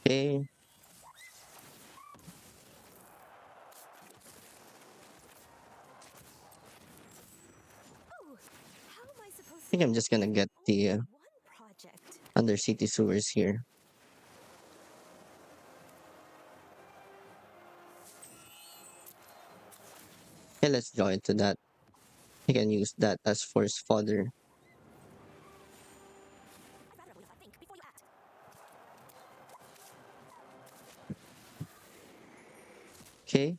Okay, I Oh, how am I supposed to think I'm just gonna complete get the only one project? Undercity sewers here. Okay, let's draw into that. You can use that as force fodder. I'd rather believe I think before you act. Okay,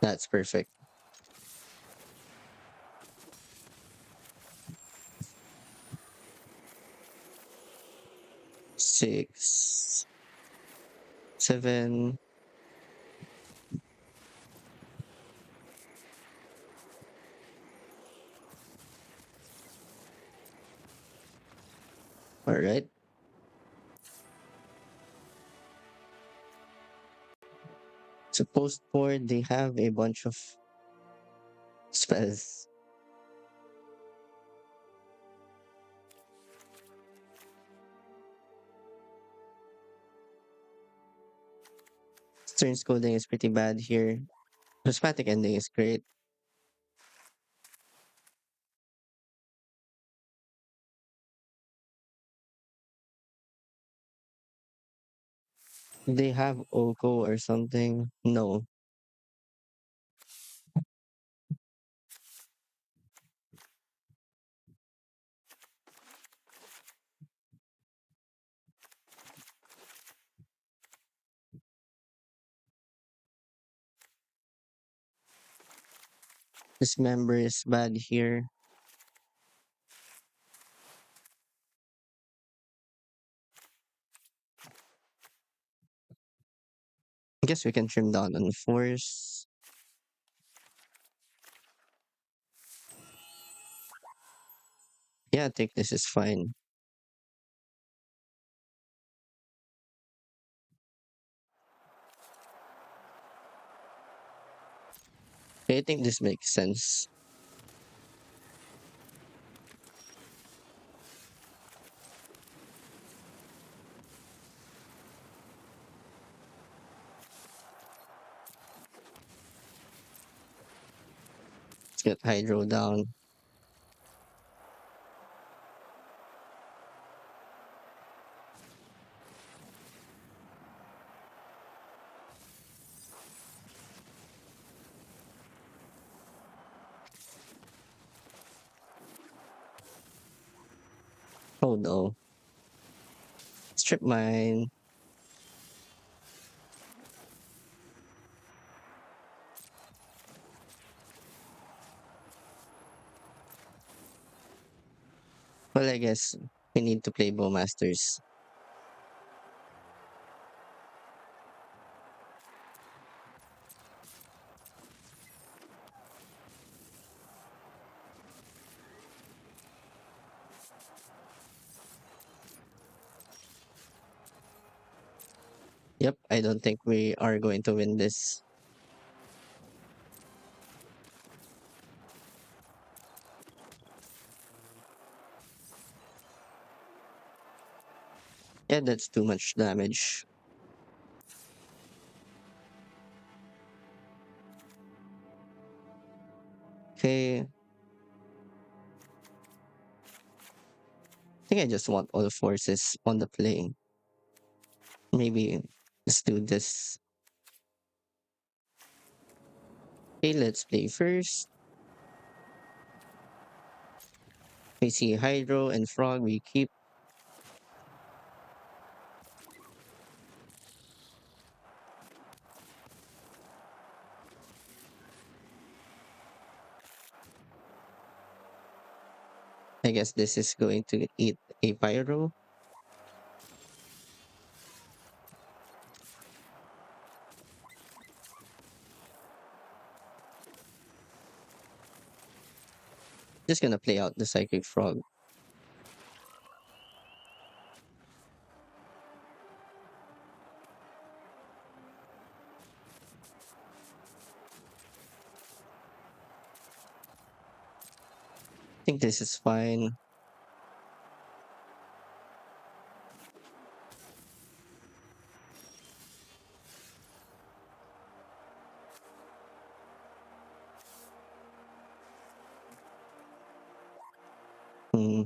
that's perfect. 6, 7. All right. So post board, they have a bunch of spells. Stern scolding is pretty bad here. Prismatic ending is great. They have Oko or something. No. This member is bad here. I guess we can trim down on force. Yeah, I think this is fine. I think this makes sense. Get Hydro down. Oh no. Strip mine. Well, I guess we need to play Bowmasters. Yep, I don't think we are going to win this. Yeah, that's too much damage. Okay, I think I just want all forces on the play. Maybe let's do this. Okay, let's play first. We see Hydro and Frog. We keep. I guess this is going to eat a Pyro. Just gonna play out the Psychic Frog. I think this is fine. Hmm.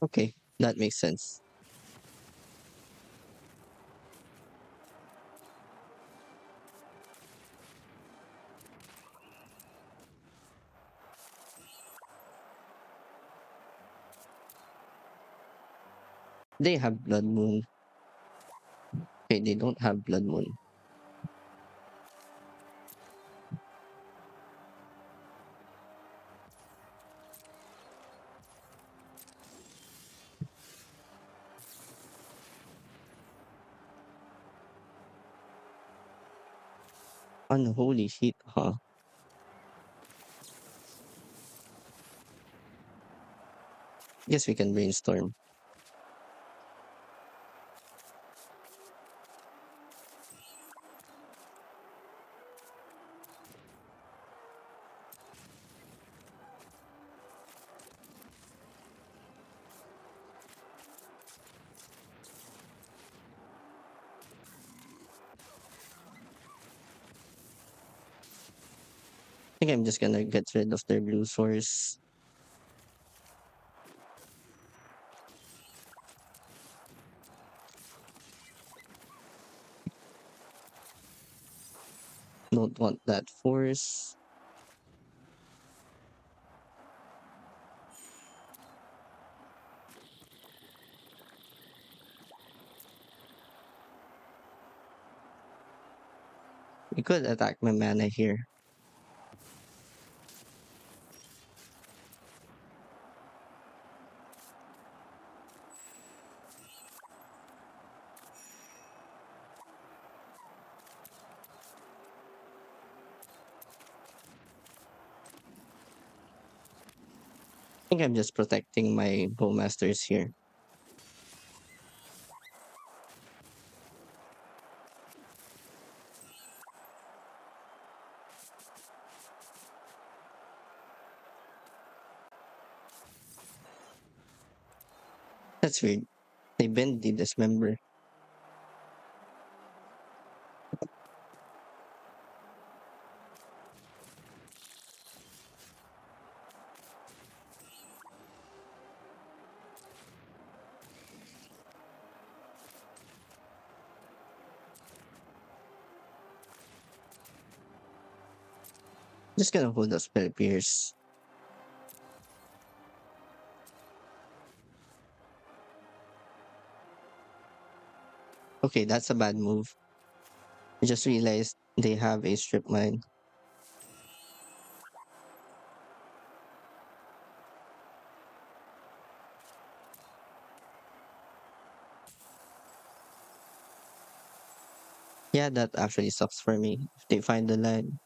Okay, that makes sense. They have Blood Moon. Okay, they don't have Blood Moon. Unholy Heat, huh? Guess we can brainstorm. I think I'm just gonna get rid of their blue source. Don't want that force. We could attack my mana here. I think I'm just protecting my bowmasters here. That's weird. They bend the dismember. Just gonna hold up spell pierce. Okay, that's a bad move. I just realized they have a strip mine. Yeah, that actually sucks for me. If they find the line,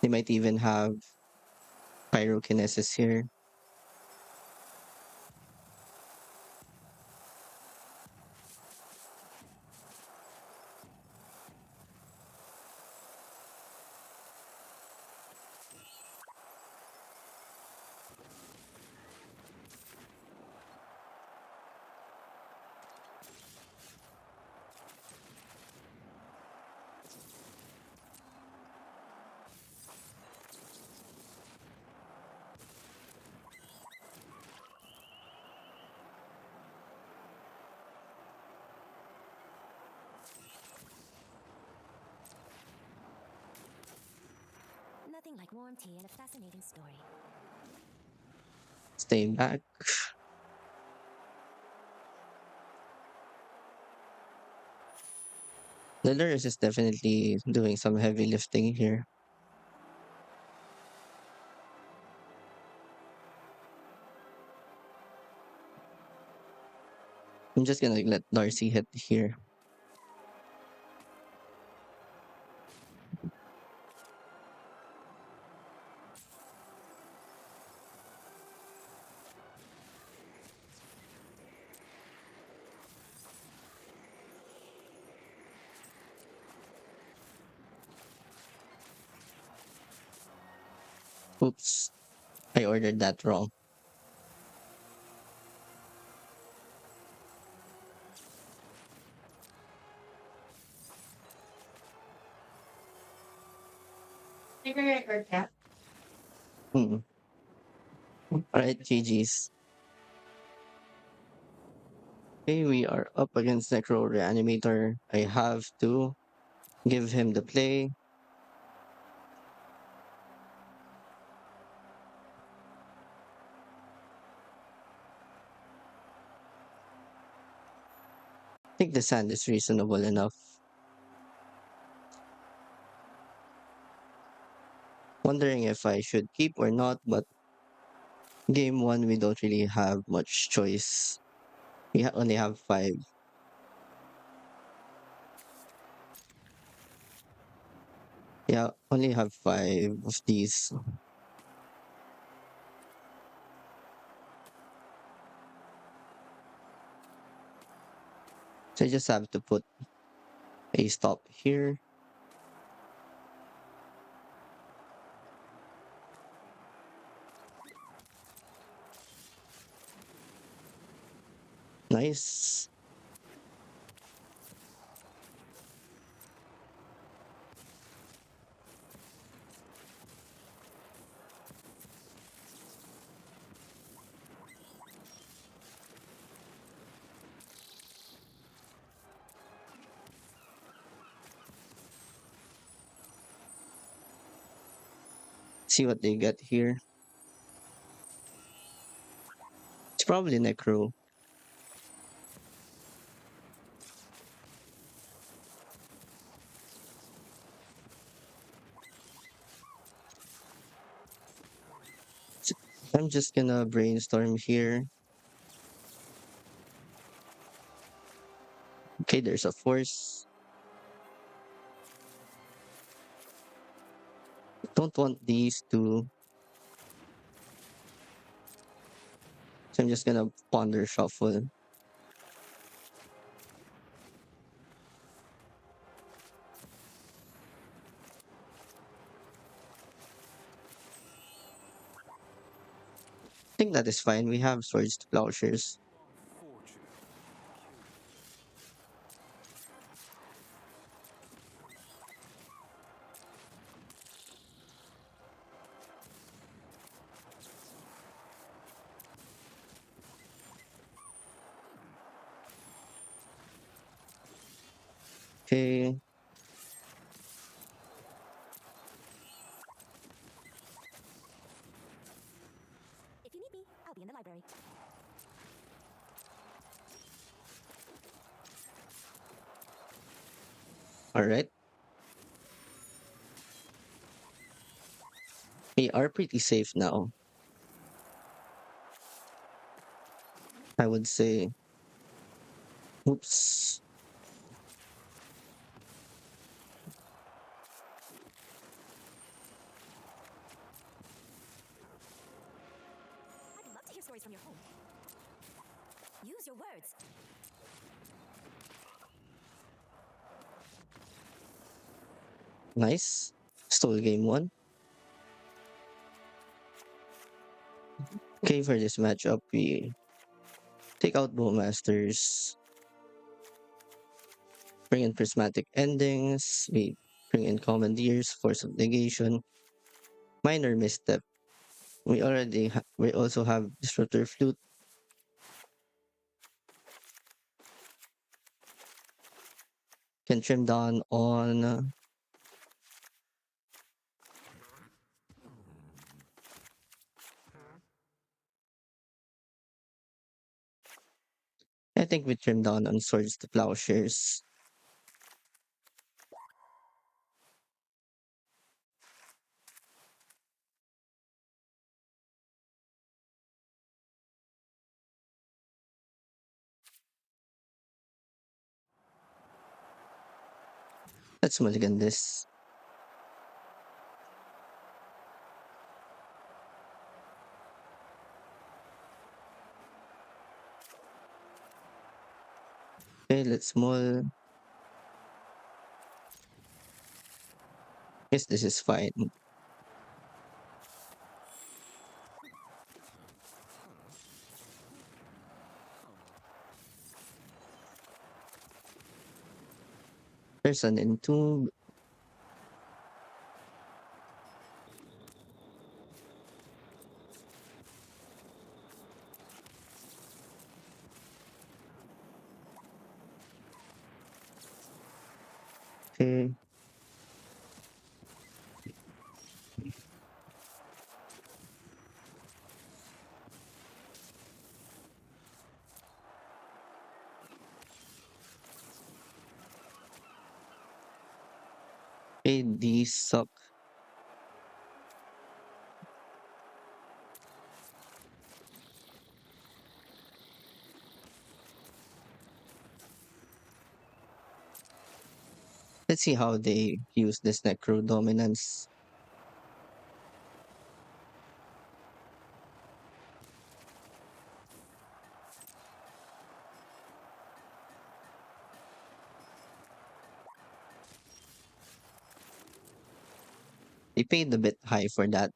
they might even have pyrokinesis here. Nothing like warm tea and a fascinating story. Stay back. Lillers is definitely doing some heavy lifting here. I'm just gonna let Darcy hit here. Oops, I ordered that wrong. Hmm. Alright, GG's. Okay, we are up against Necro Reanimator. I have to give him the play. I think the sand is reasonable enough. Wondering if I should keep or not, but game one, we don't really have much choice. We only have five. Yeah, only have five of these. So I just have to put a stop here. Nice. See what they get here. It's probably Necro. S- I'm just gonna brainstorm here. Okay, there's a force. Don't want these two. So I'm just gonna ponder shuffle. I think that is fine. We have swords to plowshares. Okay. If you need me, I'll be in the library. All right. We are pretty safe now. I would say. Oops. I'd love to hear stories from your home. Use your words. Nice. Stole game one. Okay, for this matchup, we take out Bowmasters, bring in Prismatic Endings, we bring in Commandeers, Force of Negation, Minor Misstep. We also have Disruptor Flute, can trim down on. I think we trim down on Swords to Plowshares. Let's mulligan this. Okay, let's mull. Guess this is fine. There's an Entomb. Okay, okay, these suck. Let's see how they use this Necro dominance. They paid a bit high for that.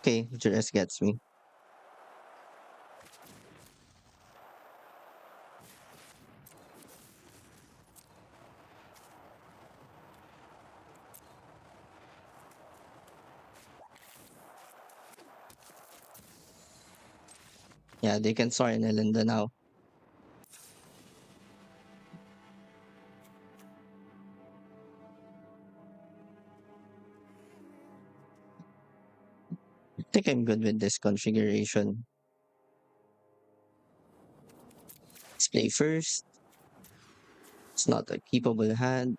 Okay, Jures gets me. Yeah, they can soar in Elinda now. I think I'm good with this configuration. Let's play first. It's not a keepable hand.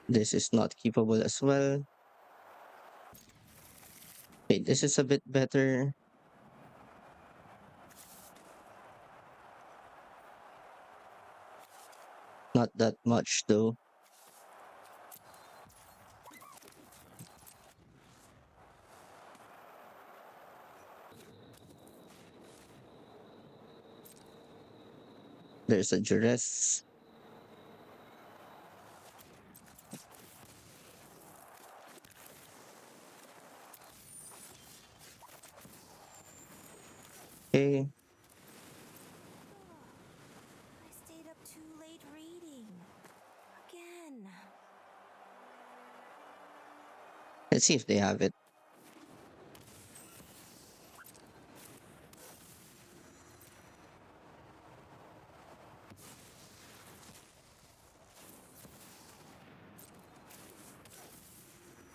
This is not keepable as well. Wait, this is a bit better. Not that much though. There's a Jures. Okay, I stayed up too late reading. Again. let's see if they have it.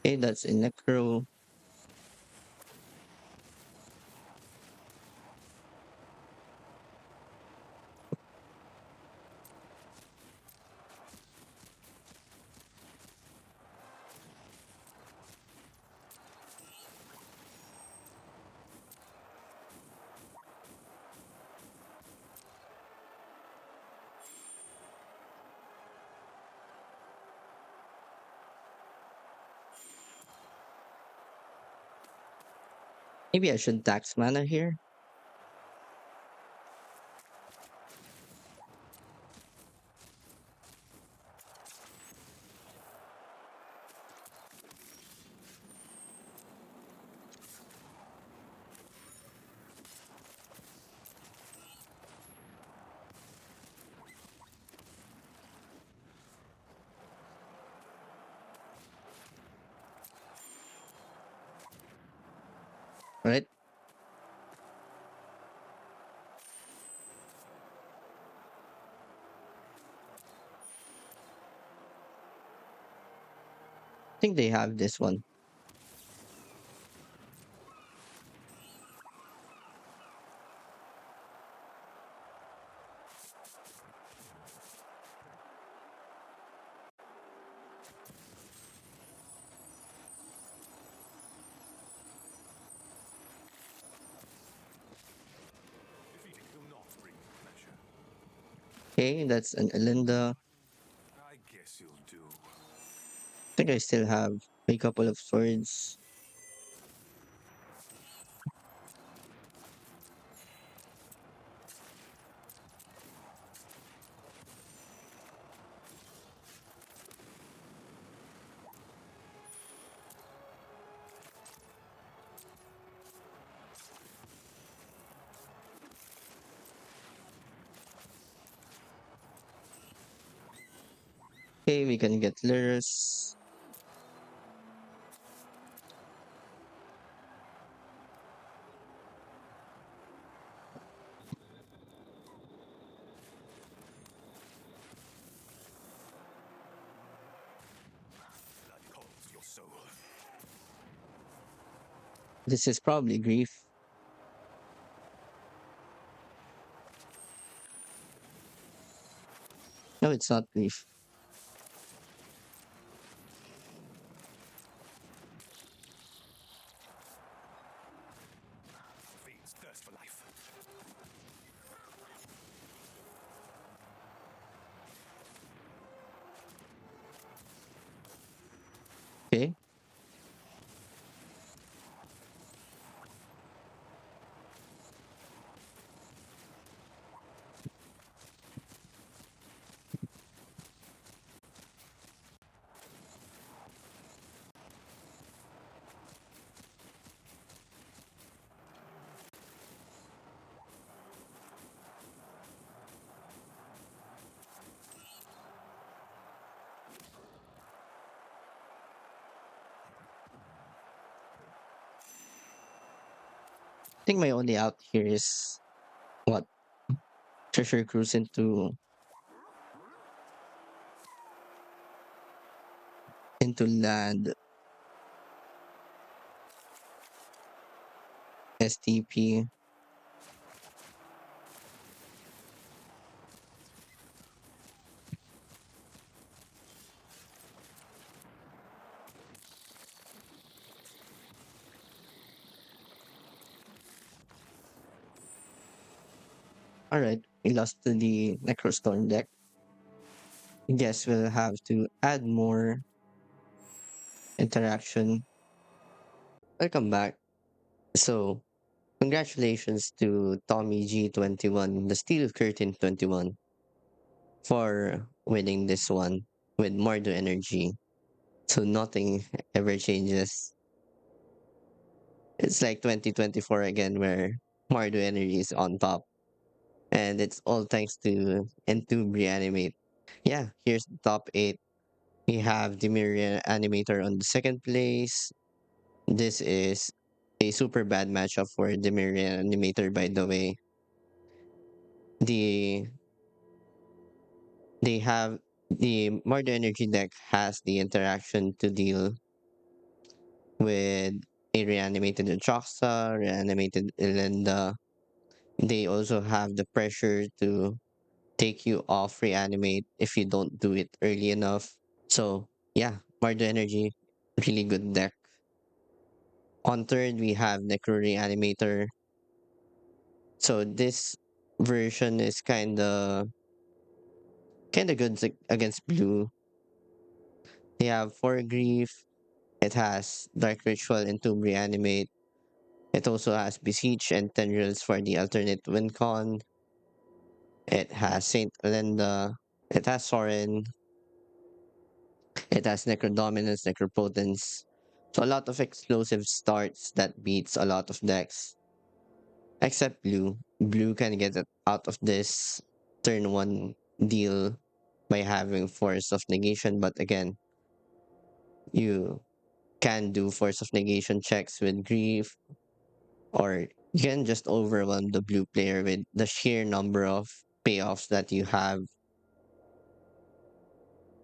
Okay, that's a Necro. Maybe I should tax mana here. Right? I think they have this one. Defeating will not bring pleasure. Okay, that's an Elinda. I guess you'll do. I think I still have a couple of swords. Okay, we can get Lyris. Blood calls your soul. This is probably Grief. No, it's not Grief. Fiends thirst for life. Okay, I think my only out here is what? Treasure Cruise into land STP. All right, we lost to the Necrostorm deck. I guess we'll have to add more interaction. Welcome back. So, congratulations to Tommy G21, the Steel Curtain 21, for winning this one with Mardu Energy. So, nothing ever changes. It's like 2024 again, where Mardu Energy is on top. And it's all thanks to Entube Reanimate. Yeah, here's the top 8. We have Dimir Reanimator on the second place. This is a super bad matchup for Dimir Reanimator, by the way. The they have the Mardu Energy deck has the interaction to deal with a reanimated Atroxa, reanimated Elenda. They also have the pressure to take you off reanimate if you don't do it early enough. So yeah, Mardu Energy, really good deck. On third, we have Necro Reanimator. So this version is kinda good against blue. They have four grief. It has Dark Ritual and Tomb Reanimate. It also has Beseech and Tendrils for the alternate win con. It has Saint Elenda. It has Sorin. It has Necrodominance, Necropotence. So a lot of explosive starts that beats a lot of decks. Except blue. Blue can get it out of this turn one deal by having Force of Negation, but again, you can do Force of Negation checks with Grief, or you can just overwhelm the blue player with the sheer number of payoffs that you have.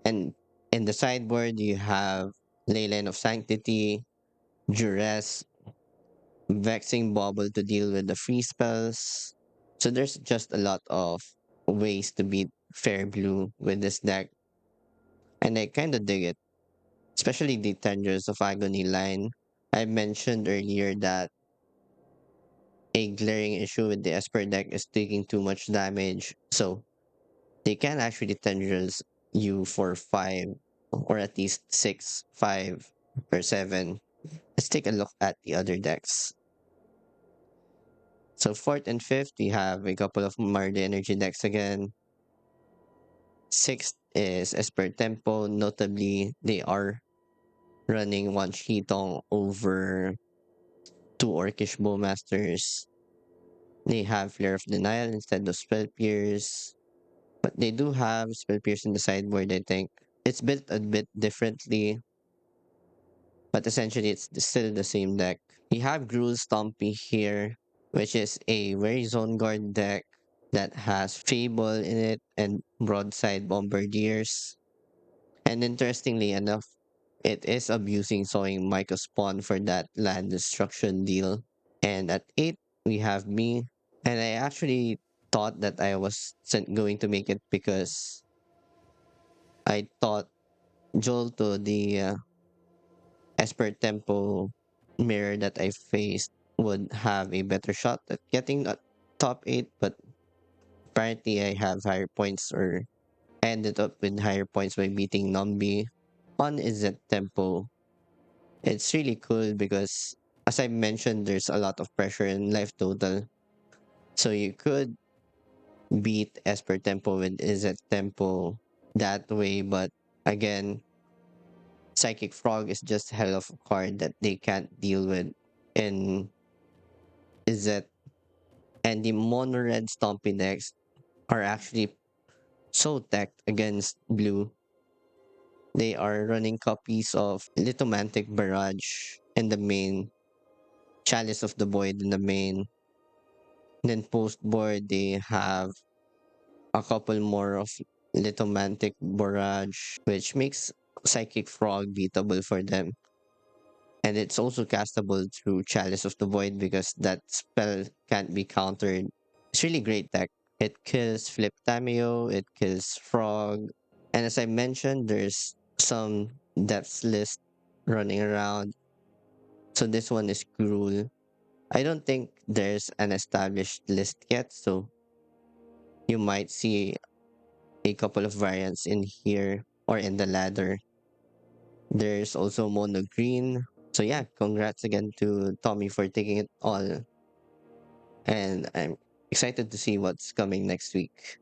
And in the sideboard, you have Leyline of Sanctity, Duress, Vexing Bauble to deal with the free spells. So there's just a lot of ways to beat Fair Blue with this deck. And I kind of dig it, especially the Tendrils of Agony line. I mentioned earlier that a glaring issue with the Esper deck is taking too much damage. So they can actually Tendrils you for 5 or at least 6, 5, or 7. Let's take a look at the other decks. So fourth and fifth, we have a couple of Mardu Energy decks again. Sixth is Esper Tempo. Notably, they are running one Shitong over two Orcish Bowmasters. They have Flare of Denial instead of Spell Pierce. But they do have Spell Pierce in the sideboard, I think. It's built a bit differently, but essentially it's still the same deck. We have Gruul Stompy here, which is a very Zone Guard deck that has Fable in it and Broadside Bombardiers. And interestingly enough, it is abusing Sowing Micro Spawn for that land destruction deal. And at 8, we have me. And I actually thought that I was going to make it because I thought Joel to the Esper Tempo mirror that I faced would have a better shot at getting a top 8, but apparently I have higher points, or ended up with higher points by beating Numbi on Izzet Tempo. It's really cool because, as I mentioned, there's a lot of pressure in life total. So you could beat Esper Tempo with Izzet Tempo that way, but again, Psychic Frog is just hell of a card that they can't deal with in Izzet. And the mono red Stompy decks are actually so tacked against blue. They are running copies of Lithomantic Barrage in the main, Chalice of the Void in the main. Then post board, they have a couple more of Lithomantic Barrage, which makes Psychic Frog beatable for them. And it's also castable through Chalice of the Void because that spell can't be countered. It's really great deck. It kills Flip Tameo, it kills Frog. And as I mentioned, there's some depths list running around. So this one is Gruul. I don't think there's an established list yet, so you might see a couple of variants in here or in the ladder. There's also Mono Green. So yeah, congrats again to Tommy for taking it all. And I'm excited to see what's coming next week.